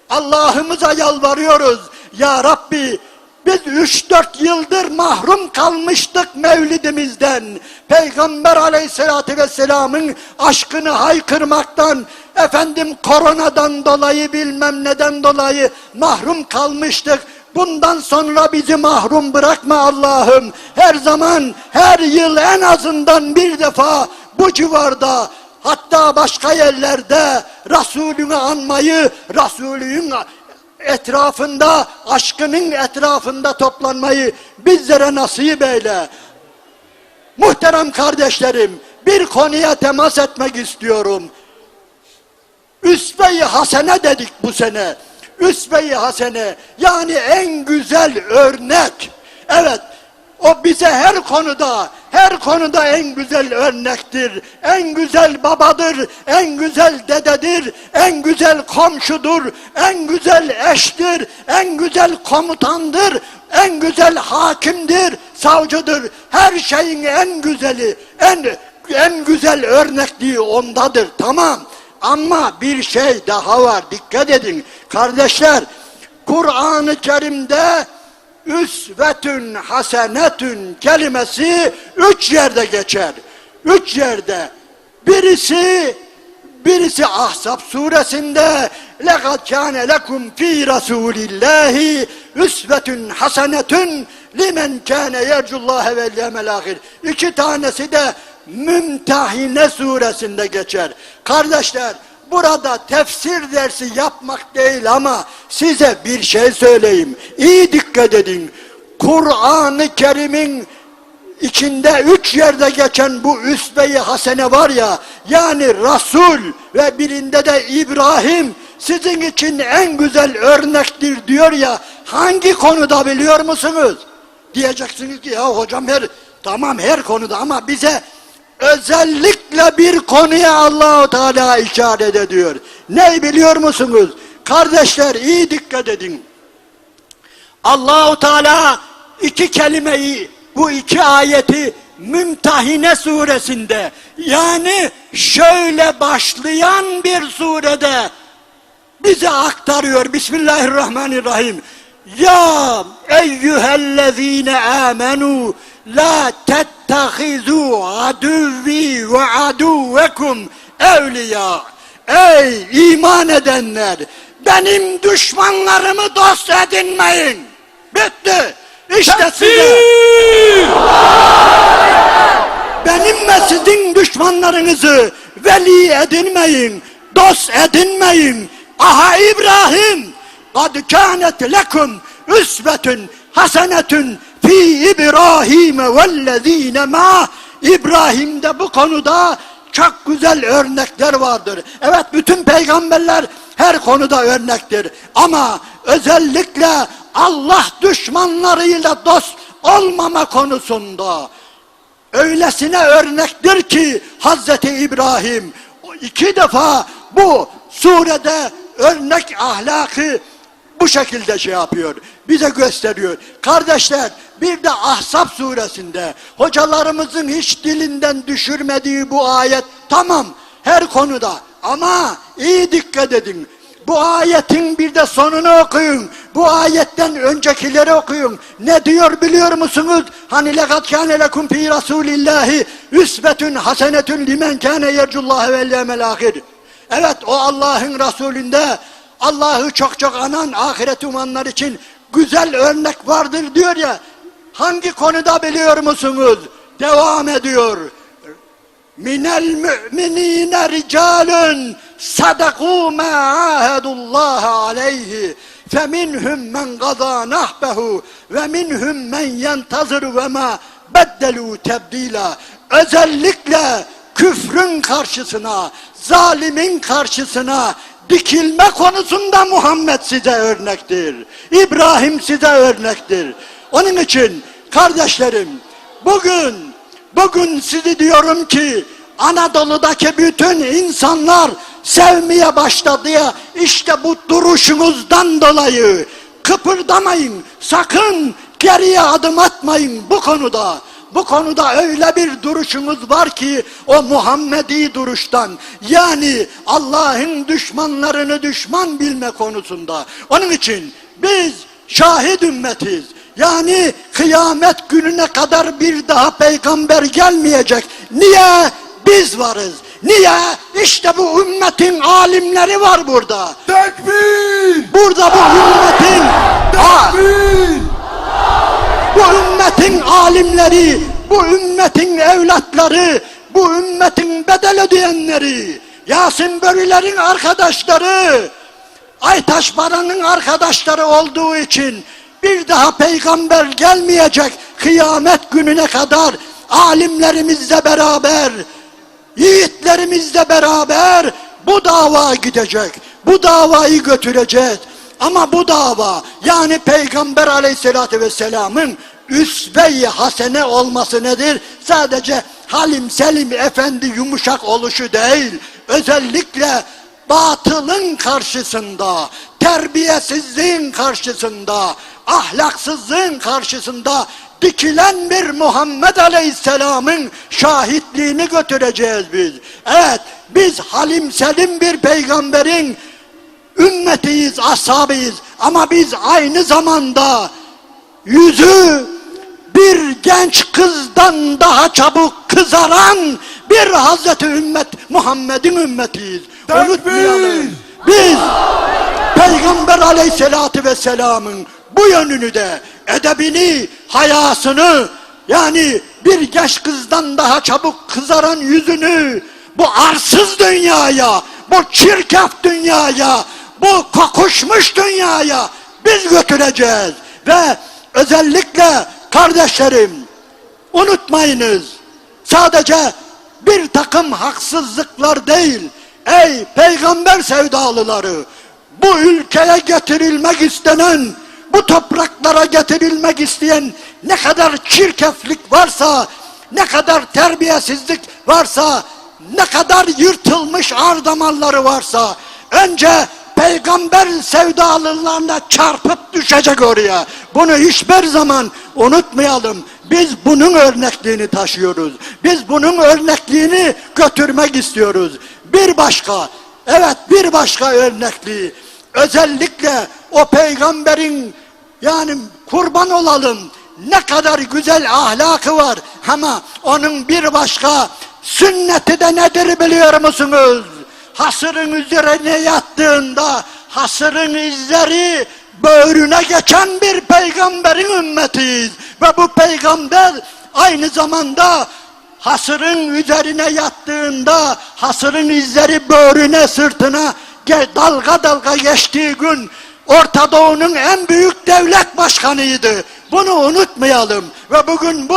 Allah'ımıza yalvarıyoruz. Ya Rabbi biz 3-4 yıldır mahrum kalmıştık mevlidimizden. Peygamber aleyhissalatü vesselamın aşkını haykırmaktan, koronadan dolayı bilmem neden dolayı mahrum kalmıştık. Bundan sonra bizi mahrum bırakma Allah'ım. Her zaman, her yıl en azından bir defa bu civarda, hatta başka yerlerde Resulünü anmayı, Resulünün etrafında, aşkının etrafında toplanmayı bizlere nasip eyle. Muhterem kardeşlerim, bir konuya temas etmek istiyorum. Üsve-i hasene dedik bu sene. Üsve-i hasene, yani en güzel örnek. Evet, o bize her konuda en güzel örnektir. En güzel babadır, en güzel dededir, en güzel komşudur, en güzel eştir, en güzel komutandır, en güzel hakimdir, savcıdır. Her şeyin en güzeli, en güzel örnekliği ondadır. Tamam. Ama bir şey daha var. Dikkat edin. Kardeşler, Kur'an-ı Kerim'de üsvetün hasenetün kelimesi 3 yerde geçer. 3 yerde. Birisi Ahzab suresinde لَقَدْ كَانَ لَكُمْ ف۪ي رَسُولِ اللّٰهِ üsvetün hasenetün limen kâne yercullâhe vel yevmel âhir. 2 tanesi de Mümtehine suresinde geçer. Kardeşler, burada tefsir dersi yapmak değil ama size bir şey söyleyeyim. İyi dikkat edin. Kur'an-ı Kerim'in içinde 3 yerde geçen bu üsve-i hasene var ya, yani Resul ve birinde de İbrahim sizin için en güzel örnektir diyor ya, hangi konuda biliyor musunuz? Diyeceksiniz ki ya hocam tamam her konuda ama bize özellikle bir konuya Allah-u Teala işaret ediyor. Ne biliyor musunuz? Kardeşler iyi dikkat edin. Allah-u Teala 2 kelimeyi, bu 2 ayeti Mümtehine suresinde, yani şöyle başlayan bir surede bize aktarıyor. Bismillahirrahmanirrahim. Ya eyyühellezine amenu la tettehizu aduvvi ve aduvekum evliya. Ey iman edenler, benim düşmanlarımı dost edinmeyin. Bitti. İşte size benim ve sizin düşmanlarınızı veli edinmeyin, dost edinmeyin. Aha İbrahim, قَدْ كَانَتْ لَكُمْ üsvetün hasenetün fi İbrahim vellezine ma. İbrahim'de bu konuda çok güzel örnekler vardır. Evet, bütün peygamberler her konuda örnektir. Ama özellikle Allah düşmanlarıyla dost olmama konusunda öylesine örnektir ki Hazreti İbrahim 2 defa bu surede örnek ahlakı bu şekilde şey yapıyor, bize gösteriyor. Kardeşler, bir de Ahzab suresinde hocalarımızın hiç dilinden düşürmediği bu ayet, tamam her konuda ama iyi dikkat edin. Bu ayetin bir de sonunu okuyun. Bu ayetten öncekileri okuyun. Ne diyor biliyor musunuz? Hani لَقَدْ كَانَ لَكُمْ ف۪ي رَسُولِ اللّٰهِ üsvetün hasenetün limen kâne yercullâhe vel yevmel âhir. Evet, o Allah'ın Resulünde Allah'ı çok çok anan, ahiret umanlar için güzel örnek vardır diyor ya. Hangi konuda biliyor musunuz? Devam ediyor. Minel müminine ricalun sadakû mâ âhedullâhe aleyhi feminhum men gazâ nahbehu ve minhum men yentazır ve mâ beddelû tebdîlâ. Özellikle küfrün karşısına, zalimin karşısına dikilme konusunda Muhammed size örnektir. İbrahim size örnektir. Onun için kardeşlerim, bugün sizi diyorum ki Anadolu'daki bütün insanlar sevmeye başladı ya, işte bu duruşunuzdan dolayı kıpırdamayın, sakın geriye adım atmayın bu konuda. Bu konuda öyle bir duruşumuz var ki o Muhammedi duruştan, yani Allah'ın düşmanlarını düşman bilme konusunda. Onun için biz şahit ümmetiz. Yani kıyamet gününe kadar bir daha peygamber gelmeyecek. Niye? Biz varız. Niye? İşte bu ümmetin alimleri var burada. Tekbir! Burada bu ümmetin Tekbir! bu ümmetin alimleri, bu ümmetin evlatları, bu ümmetin bedel ödeyenleri, Yasin Börüler'in arkadaşları, Aytaş Baran'ın arkadaşları olduğu için bir daha peygamber gelmeyecek kıyamet gününe kadar. alimlerimizle beraber, yiğitlerimizle beraber bu dava gidecek. Bu davayı götüreceğiz. Ama bu dava, yani Peygamber aleyhissalatü vesselamın üsve-i hasene olması nedir? Sadece halim selim efendi yumuşak oluşu değil, özellikle batılın karşısında, terbiyesizliğin karşısında, ahlaksızlığın karşısında dikilen bir Muhammed Aleyhisselam'ın şahitliğini götüreceğiz biz. Evet, biz halim selim bir peygamberin ümmetiyiz, ashabıyız, ama biz aynı zamanda yüzü bir genç kızdan daha çabuk kızaran bir Hazreti Muhammed'in ümmetiyiz. Unutmayalım. Biz Peygamber Aleyhisselatü Vesselam'ın bu yönünü de, edebini, hayasını, yani bir genç kızdan daha çabuk kızaran yüzünü bu arsız dünyaya, bu çirkef dünyaya, bu kokuşmuş dünyaya biz götüreceğiz. Ve özellikle kardeşlerim, unutmayınız, sadece bir takım haksızlıklar değil, ey peygamber sevdalıları, bu ülkeye getirilmek istenen, bu topraklara getirilmek isteyen ne kadar çirkeflik varsa, ne kadar terbiyesizlik varsa, ne kadar yırtılmış ar damarları varsa, önce peygamber sevdalılarına çarpıp düşecek oraya. Bunu hiçbir zaman unutmayalım. Biz bunun örnekliğini taşıyoruz. Biz bunun örnekliğini götürmek istiyoruz. Bir başka, evet bir başka örnekliği, özellikle o peygamberin, yani kurban olalım, ne kadar güzel ahlakı var, ama onun bir başka sünneti de nedir biliyor musunuz? Hasırın üzerine yattığında hasırın izleri böğrüne geçen bir peygamberin ümmetiyiz. Ve bu peygamber aynı zamanda hasırın üzerine yattığında hasırın izleri böğrüne, sırtına dalga dalga geçtiği gün Orta Doğu'nun en büyük devlet başkanıydı. Bunu unutmayalım. Ve bugün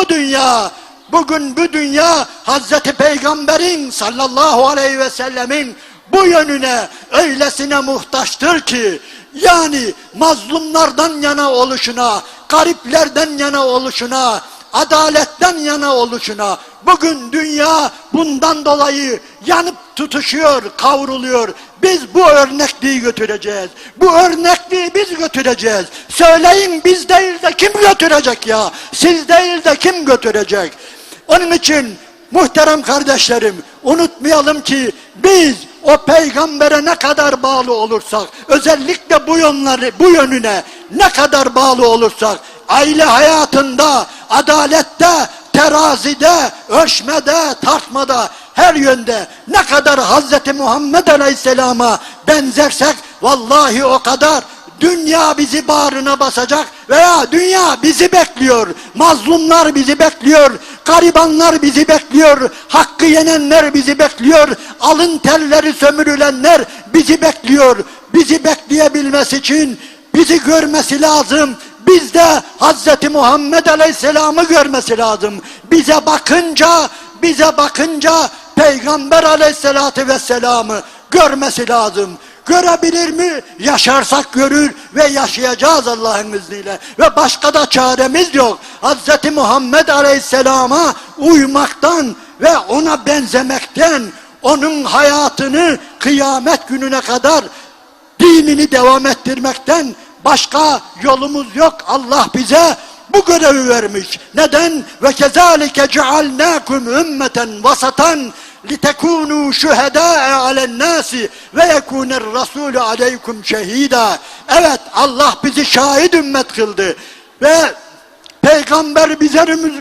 bu dünya Hazreti Peygamber'in sallallahu aleyhi ve sellemin bu yönüne öylesine muhtaçtır ki, yani mazlumlardan yana oluşuna, gariplerden yana oluşuna, adaletten yana oluşuna, bugün dünya bundan dolayı yanıp tutuşuyor, kavruluyor. Biz bu örnekliği götüreceğiz. Bu örnekliği biz götüreceğiz. Söyleyin, biz değil de kim götürecek ya? Siz değil de kim götürecek? Onun için muhterem kardeşlerim, unutmayalım ki biz o peygambere ne kadar bağlı olursak, özellikle bu yönüne ne kadar bağlı olursak, aile hayatında, adalette, terazide, ölçmede, tartmada, her yönde ne kadar Hazreti Muhammed Aleyhisselam'a benzersek, vallahi o kadar dünya bizi bağrına basacak veya dünya bizi bekliyor. Mazlumlar bizi bekliyor, garibanlar bizi bekliyor, hakkı yenenler bizi bekliyor, alın terleri sömürülenler bizi bekliyor. Bizi bekleyebilmesi için bizi görmesi lazım. Biz de Hazreti Muhammed Aleyhisselam'ı görmesi lazım. Bize bakınca Peygamber Aleyhisselatü Vesselam'ı görmesi lazım. Görebilir mi? Yaşarsak görür ve yaşayacağız Allah'ın izniyle. Ve başka da çaremiz yok. Hazreti Muhammed Aleyhisselam'a uymaktan ve ona benzemekten, onun hayatını kıyamet gününe kadar dinini devam ettirmekten başka yolumuz yok. Allah bize bu görevi vermiş. Neden? Ve kezalike cealnakum ümmeten vasatan litekunu şuhedâe alennâsi ve yekûner rasûlü aleykum şehîdâ. Evet, Allah bizi şahit ümmet kıldı ve peygamber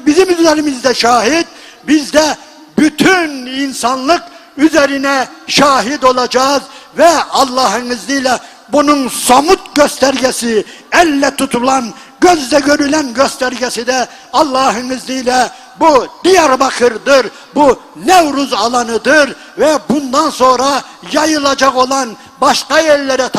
bizim üzerimizde şahit, biz de bütün insanlık üzerine şahit olacağız ve Allah'ın izniyle bunun somut göstergesi, elle tutulan, gözle görülen göstergesi de Allah'ın izniyle bu Diyarbakır'dır, bu Nevruz alanıdır ve bundan sonra yayılacak olan, başka yerlere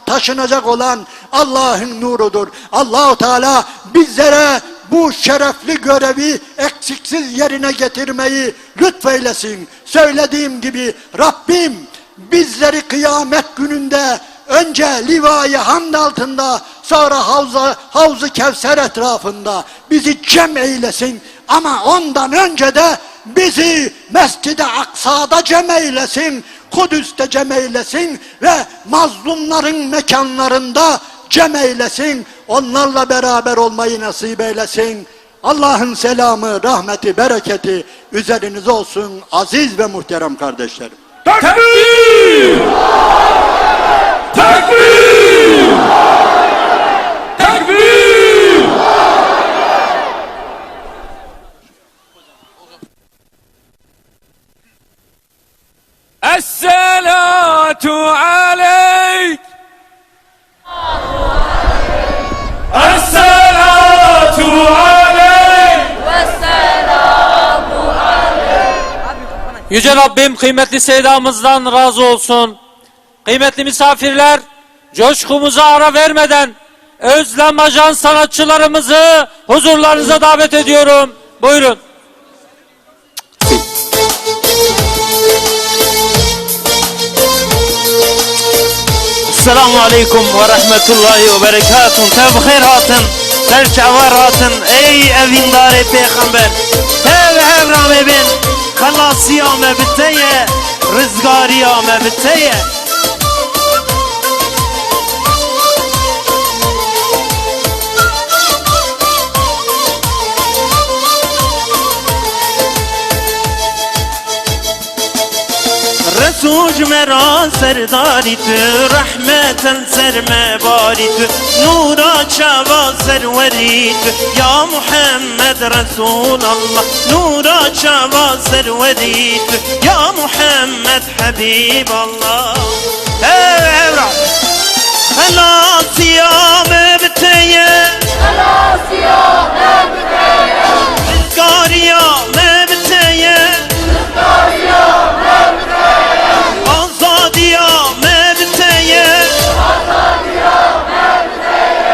taşınacak olan Allah'ın nurudur. Allah-u Teala bizlere bu şerefli görevi eksiksiz yerine getirmeyi lütfeylesin. Söylediğim gibi Rabbim bizleri kıyamet gününde önce livai hamd altında, sonra Havz-ı Kevser etrafında bizi cem eylesin. Ama ondan önce de bizi Mescid-i Aksa'da cem eylesin, Kudüs'te cem eylesin ve mazlumların mekanlarında cem eylesin. Onlarla beraber olmayı nasip eylesin. Allah'ın selamı, rahmeti, bereketi üzerinize olsun aziz ve muhterem kardeşlerim. Tekbir! Tekbir! Tekbir! Esselatu aleyk! Esselatu aleyk! Yüce Rabbim kıymetli Seyda'mızdan razı olsun. Kıymetli misafirler, coşkumuza ara vermeden Özlem Ajan sanatçılarımızı huzurlarınıza davet ediyorum. Buyurun. Selamun Aleyküm ve Rahmetullahi ve Berekatuhu. Tev xeyr hatın, tev çavar hatın, ey evindar peygamber. Tev hevrame bin, halasiyame biteye, rızgariyame biteye. Resul mera serdari tu, rahmeten serme bari tu, nura çava serveri tu, ya Muhammed Resulallah, nura çava serveri tu, ya Muhammed Habiballah. Evra, halasiyame biteye, halasiyame biteye, rızgariyame biteye, rızgariyame biteye, azadiyame biteye, azadiyame biteye,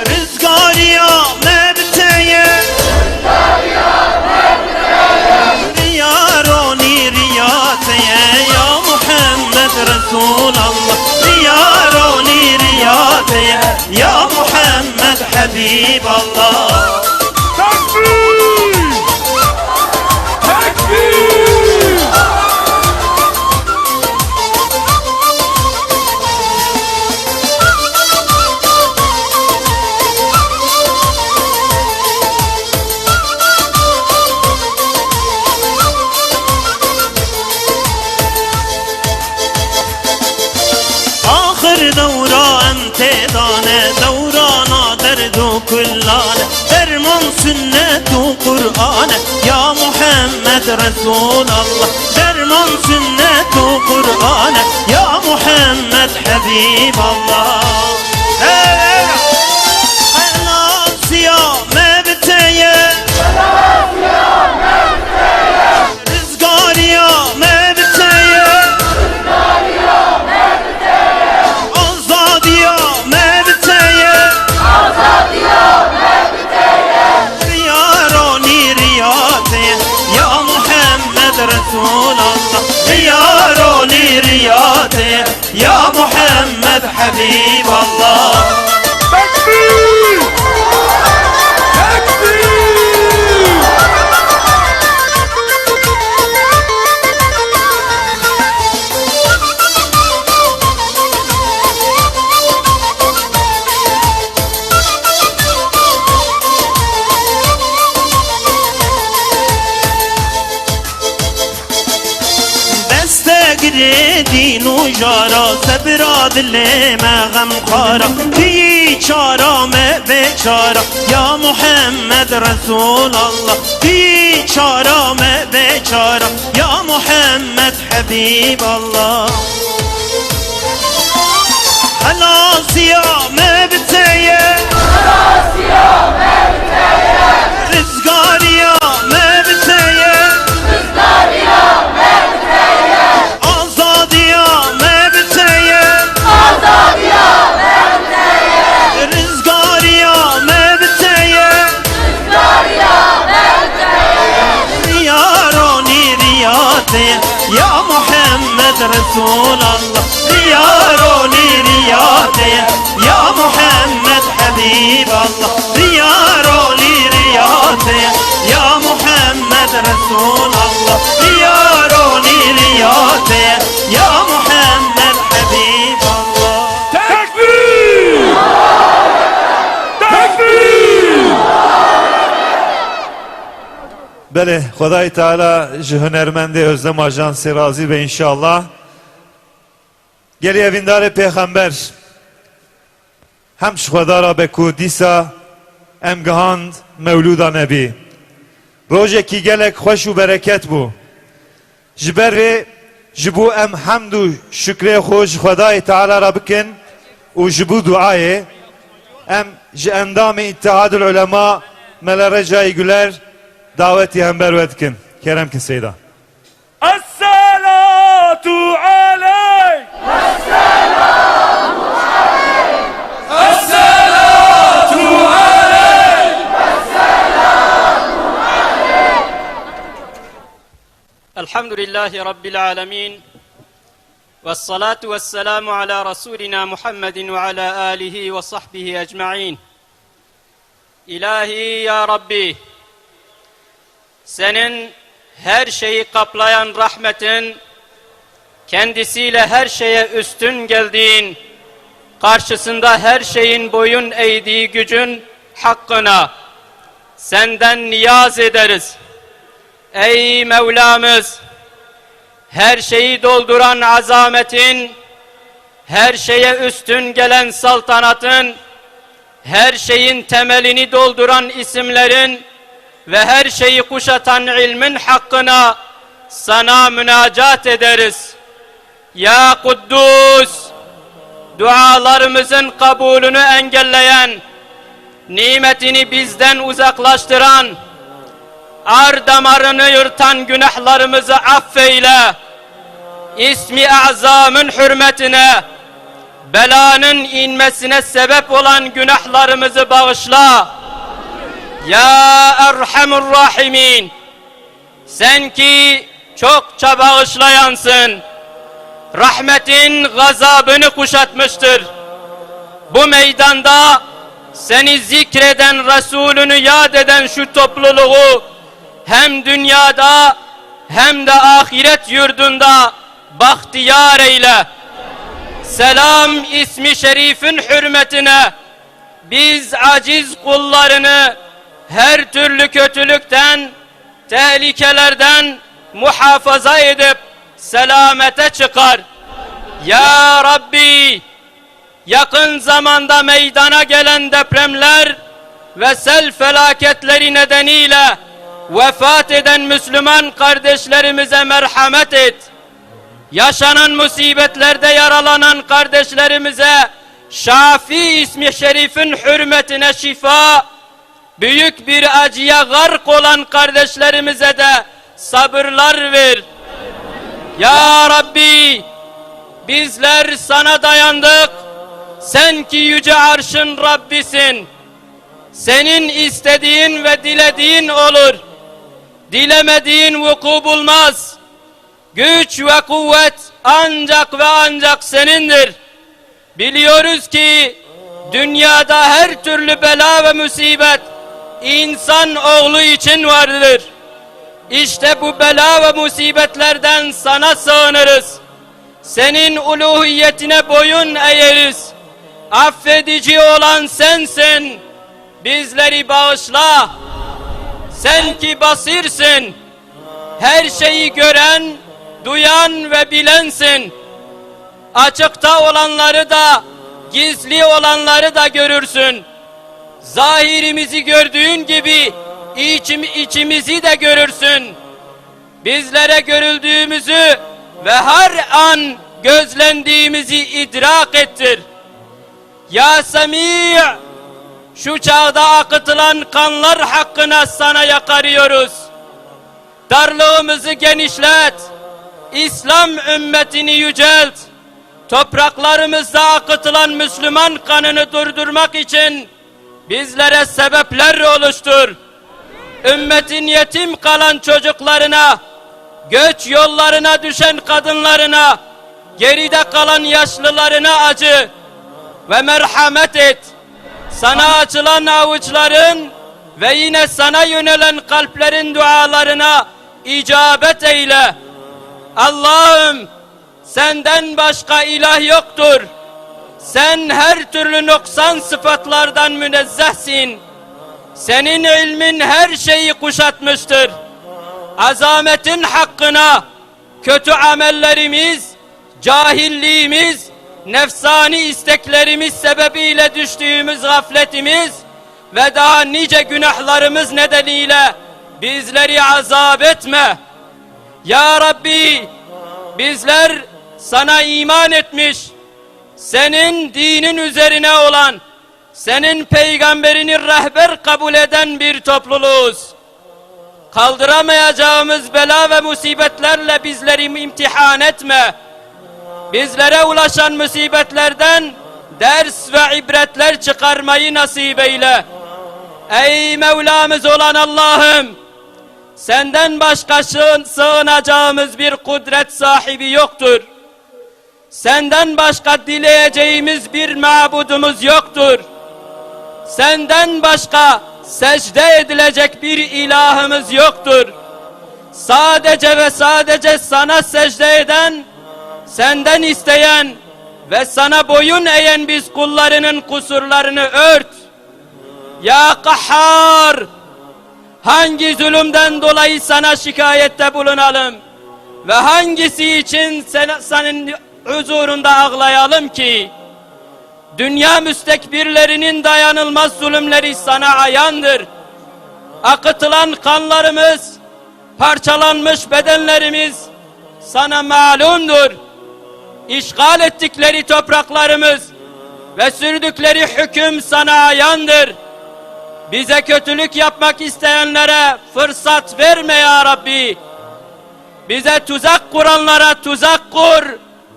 rızgariyame biteye, rızgariyame biteye, riyaroni riyateye, ya Muhammed Resulallah, riyaroni riyateye, ya Muhammed Habiballah. Tekbir! Tekbir! آخر دورا امتدانه دورانا درد و کلانه درمان سنت و قرآنه یا محمد رسول الله درمان سنت و قرآنه یا محمد حبیب الله سیامه بتیه رزگاریامه بتیه رسول الله رياروني رياته يا محمد حبيب الله Tekbir! Tekbir! دین و جارا سبرا دل ما غم خارا بی چارا ما بیچارا یا محمد رسول الله بی چارا ما بیچارا یا محمد حبیب الله خلاصیا ما بتیه خلاصیا ما بتیه رزگاریا ما بتیه رزگاریا ما بتیه آزادیا ما بتیه آزادیا ما بتیه رزگاریا ما بتیه رزگاریا يا محمد رسول الله زياروني رياضي يا محمد حبيب الله زياروني رياضي يا محمد رسول الله زياروني رياضي يا محمد حبيب الله Tekbir! Tekbir! بله خدای تعالی ji hunermendê Özlem Ajansı razı ve inşallah gelî evîndarê pêxember hem ji xwedara be ku dîsa em gihand mewlûda nebî rojekî gelek xweş û bereket bû ji ber vê ji bo em hemd û şükrê xwe ji xwedayê teala re bikin û ji bo duayê em ji endamê İttihadul Ulema Mele Recai Güler daveti hember vetkin. Kerem ki Seyda. Esselatu aleyk! Esselatu aleyk! Esselatu aleyk! Esselatu aleyk! Elhamdülillahi Rabbil alemin. Vessalatu vesselamu ala Resulina Muhammedin ve ala alihi ve sahbihi ecma'in. İlahi ya Rabbi, senin her şeyi kaplayan rahmetin, kendisiyle her şeye üstün geldiğin, karşısında her şeyin boyun eğdiği gücün hakkına senden niyaz ederiz. Ey Mevlamız, her şeyi dolduran azametin, her şeye üstün gelen saltanatın, her şeyin temelini dolduran isimlerin ve her şeyi kuşatan ilmin hakkına sana münacat ederiz. Ya Kuddus, dualarımızın kabulünü engelleyen, nimetini bizden uzaklaştıran, ar damarını yırtan günahlarımızı affeyle. İsmi azamın hürmetine, belanın inmesine sebep olan günahlarımızı bağışla. Ya Erhamur Rahimin, sen ki çokça bağışlayansın, rahmetin gazabını kuşatmıştır. Bu meydanda seni zikreden, Resulünü yad eden şu topluluğu hem dünyada hem de ahiret yurdunda bahtiyar eyle. Selam ismi şerifin hürmetine biz aciz kullarını her türlü kötülükten, tehlikelerden muhafaza edip selamete çıkar. Ya Rabbi, yakın zamanda meydana gelen depremler ve sel felaketleri nedeniyle vefat eden Müslüman kardeşlerimize merhamet et. Yaşanan musibetlerde yaralanan kardeşlerimize Şafi ismi şerifin hürmetine şifa, büyük bir acıya gark olan kardeşlerimize de sabırlar ver. Ya Rabbi, bizler sana dayandık. Sen ki yüce arşın Rabbisin. Senin istediğin ve dilediğin olur. Dilemediğin vuku bulmaz. Güç ve kuvvet ancak ve ancak senindir. Biliyoruz ki dünyada her türlü bela ve musibet insan oğlu için vardır. İşte bu bela ve musibetlerden sana sığınırız. Senin uluhiyetine boyun eğeriz. Affedici olan sensin. Bizleri bağışla. Sen ki basirsin. Her şeyi gören, duyan ve bilensin. Açıkta olanları da, gizli olanları da görürsün. Zahirimizi gördüğün gibi içimizi de görürsün. Bizlere görüldüğümüzü ve her an gözlendiğimizi idrak ettir. Ya Semî', şu çağda akıtılan kanlar hakkına sana yakarıyoruz. Darlığımızı genişlet, İslam ümmetini yücelt. Topraklarımızda akıtılan Müslüman kanını durdurmak için bizlere sebepler oluştur. Ümmetin yetim kalan çocuklarına göç yollarına düşen kadınlarına, geride kalan yaşlılarına acı ve merhamet et. Sana açılan avuçların ve yine sana yönelen kalplerin dualarına icabet eyle. Allah'ım, senden başka ilah yoktur. Sen her türlü noksan sıfatlardan münezzehsin. Senin ilmin her şeyi kuşatmıştır. Azametin hakkına kötü amellerimiz, cahilliğimiz, nefsani isteklerimiz sebebiyle düştüğümüz gafletimiz ve daha nice günahlarımız nedeniyle bizleri azap etme. Ya Rabbi, bizler sana iman etmiş, senin dinin üzerine olan, senin peygamberini rehber kabul eden bir topluluğuz. Kaldıramayacağımız bela ve musibetlerle bizleri imtihan etme. Bizlere ulaşan musibetlerden ders ve ibretler çıkarmayı nasip eyle. Ey Mevlamız olan Allah'ım, senden başka sığınacağımız bir kudret sahibi yoktur. Senden başka dileyeceğimiz bir mabudumuz yoktur. Senden başka secde edilecek bir ilahımız yoktur. Sadece ve sadece sana secde eden, senden isteyen ve sana boyun eğen biz kullarının kusurlarını ört. Ya Kahhar, hangi zulümden dolayı sana şikayette bulunalım ve hangisi için senin huzurunda ağlayalım ki? Dünya müstekbirlerinin dayanılmaz zulümleri sana ayandır. Akıtılan kanlarımız, parçalanmış bedenlerimiz sana malumdur. İşgal ettikleri topraklarımız ve sürdükleri hüküm sana ayandır. Bize kötülük yapmak isteyenlere fırsat verme ya Rabbi. Bize tuzak kuranlara tuzak kur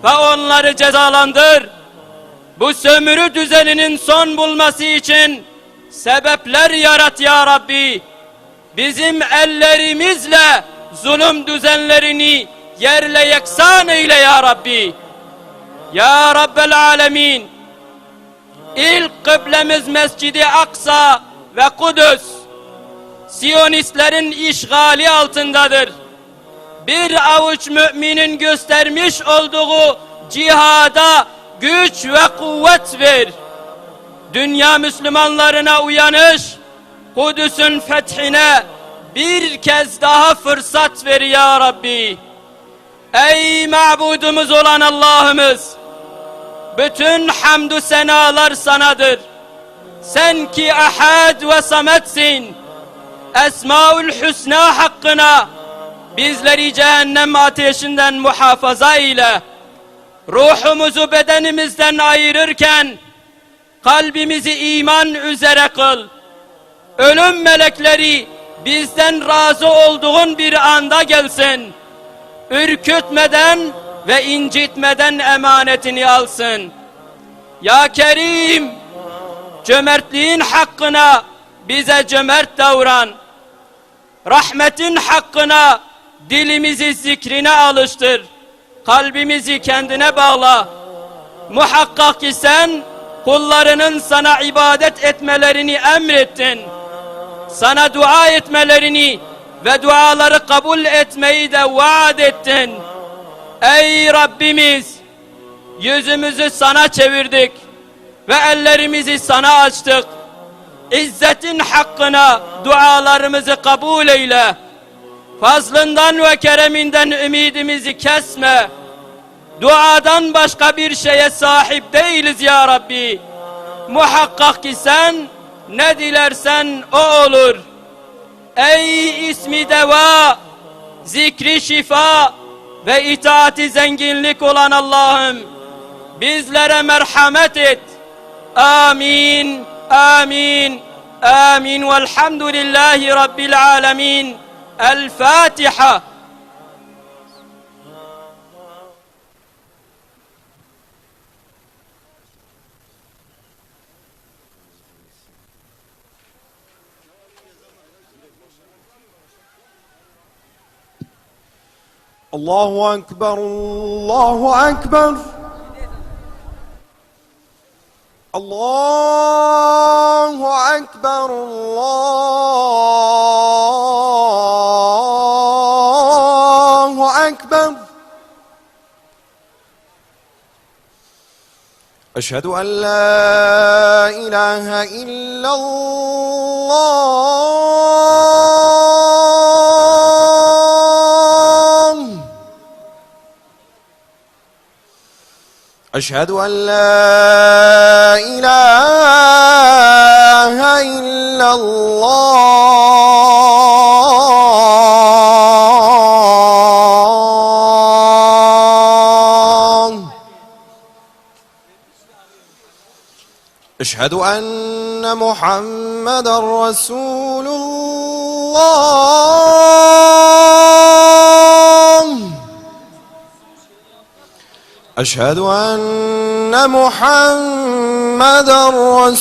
ve onları cezalandır. Bu sömürü düzeninin son bulması için sebepler yarat ya Rabbi. Bizim ellerimizle zulüm düzenlerini yerle yeksan eyle ya Rabbi. Ya Rabbel Alemin, ilk kıblemiz Mescid-i Aksa ve Kudüs Siyonistlerin işgali altındadır. Bir avuç müminin göstermiş olduğu cihada güç ve kuvvet ver. Dünya Müslümanlarına uyanış, Kudüs'ün fethine bir kez daha fırsat ver ya Rabbi. Ey mabudumuz olan Allah'ımız, bütün hamdü senalar sanadır. Sen ki ahad ve sametsin. Esmaül Hüsna hakkına bizleri cehennem ateşinden muhafaza ile. Ruhumuzu bedenimizden ayırırken kalbimizi iman üzere kıl. Ölüm melekleri bizden razı olduğun bir anda gelsin. Ürkütmeden ve incitmeden emanetini alsın. Ya Kerim, cömertliğin hakkına bize cömert davran. Rahmetin hakkına dilimizi zikrine alıştır. Kalbimizi kendine bağla. Muhakkak ki sen kullarının sana ibadet etmelerini emrettin. Sana dua etmelerini ve duaları kabul etmeyi de vaat ettin. Ey Rabbimiz, yüzümüzü sana çevirdik ve ellerimizi sana açtık. İzzetin hakkına dualarımızı kabul eyle. Fazlından ve kereminden ümidimizi kesme. Duadan başka bir şeye sahip değiliz ya Rabbi. Muhakkak ki sen ne dilersen o olur. Ey ismi deva, zikri şifa ve itaati zenginlik olan Allah'ım, bizlere merhamet et. Amin, amin, amin. Velhamdülillahi Rabbil alemin. El Fatiha. الله أكبر الله أكبر الله أكبر الله أكبر أشهد أن لا إله إلا الله أشهد أن لا إله إلا الله أشهد أن محمدا رسول الله أشهد أن محمدا رسول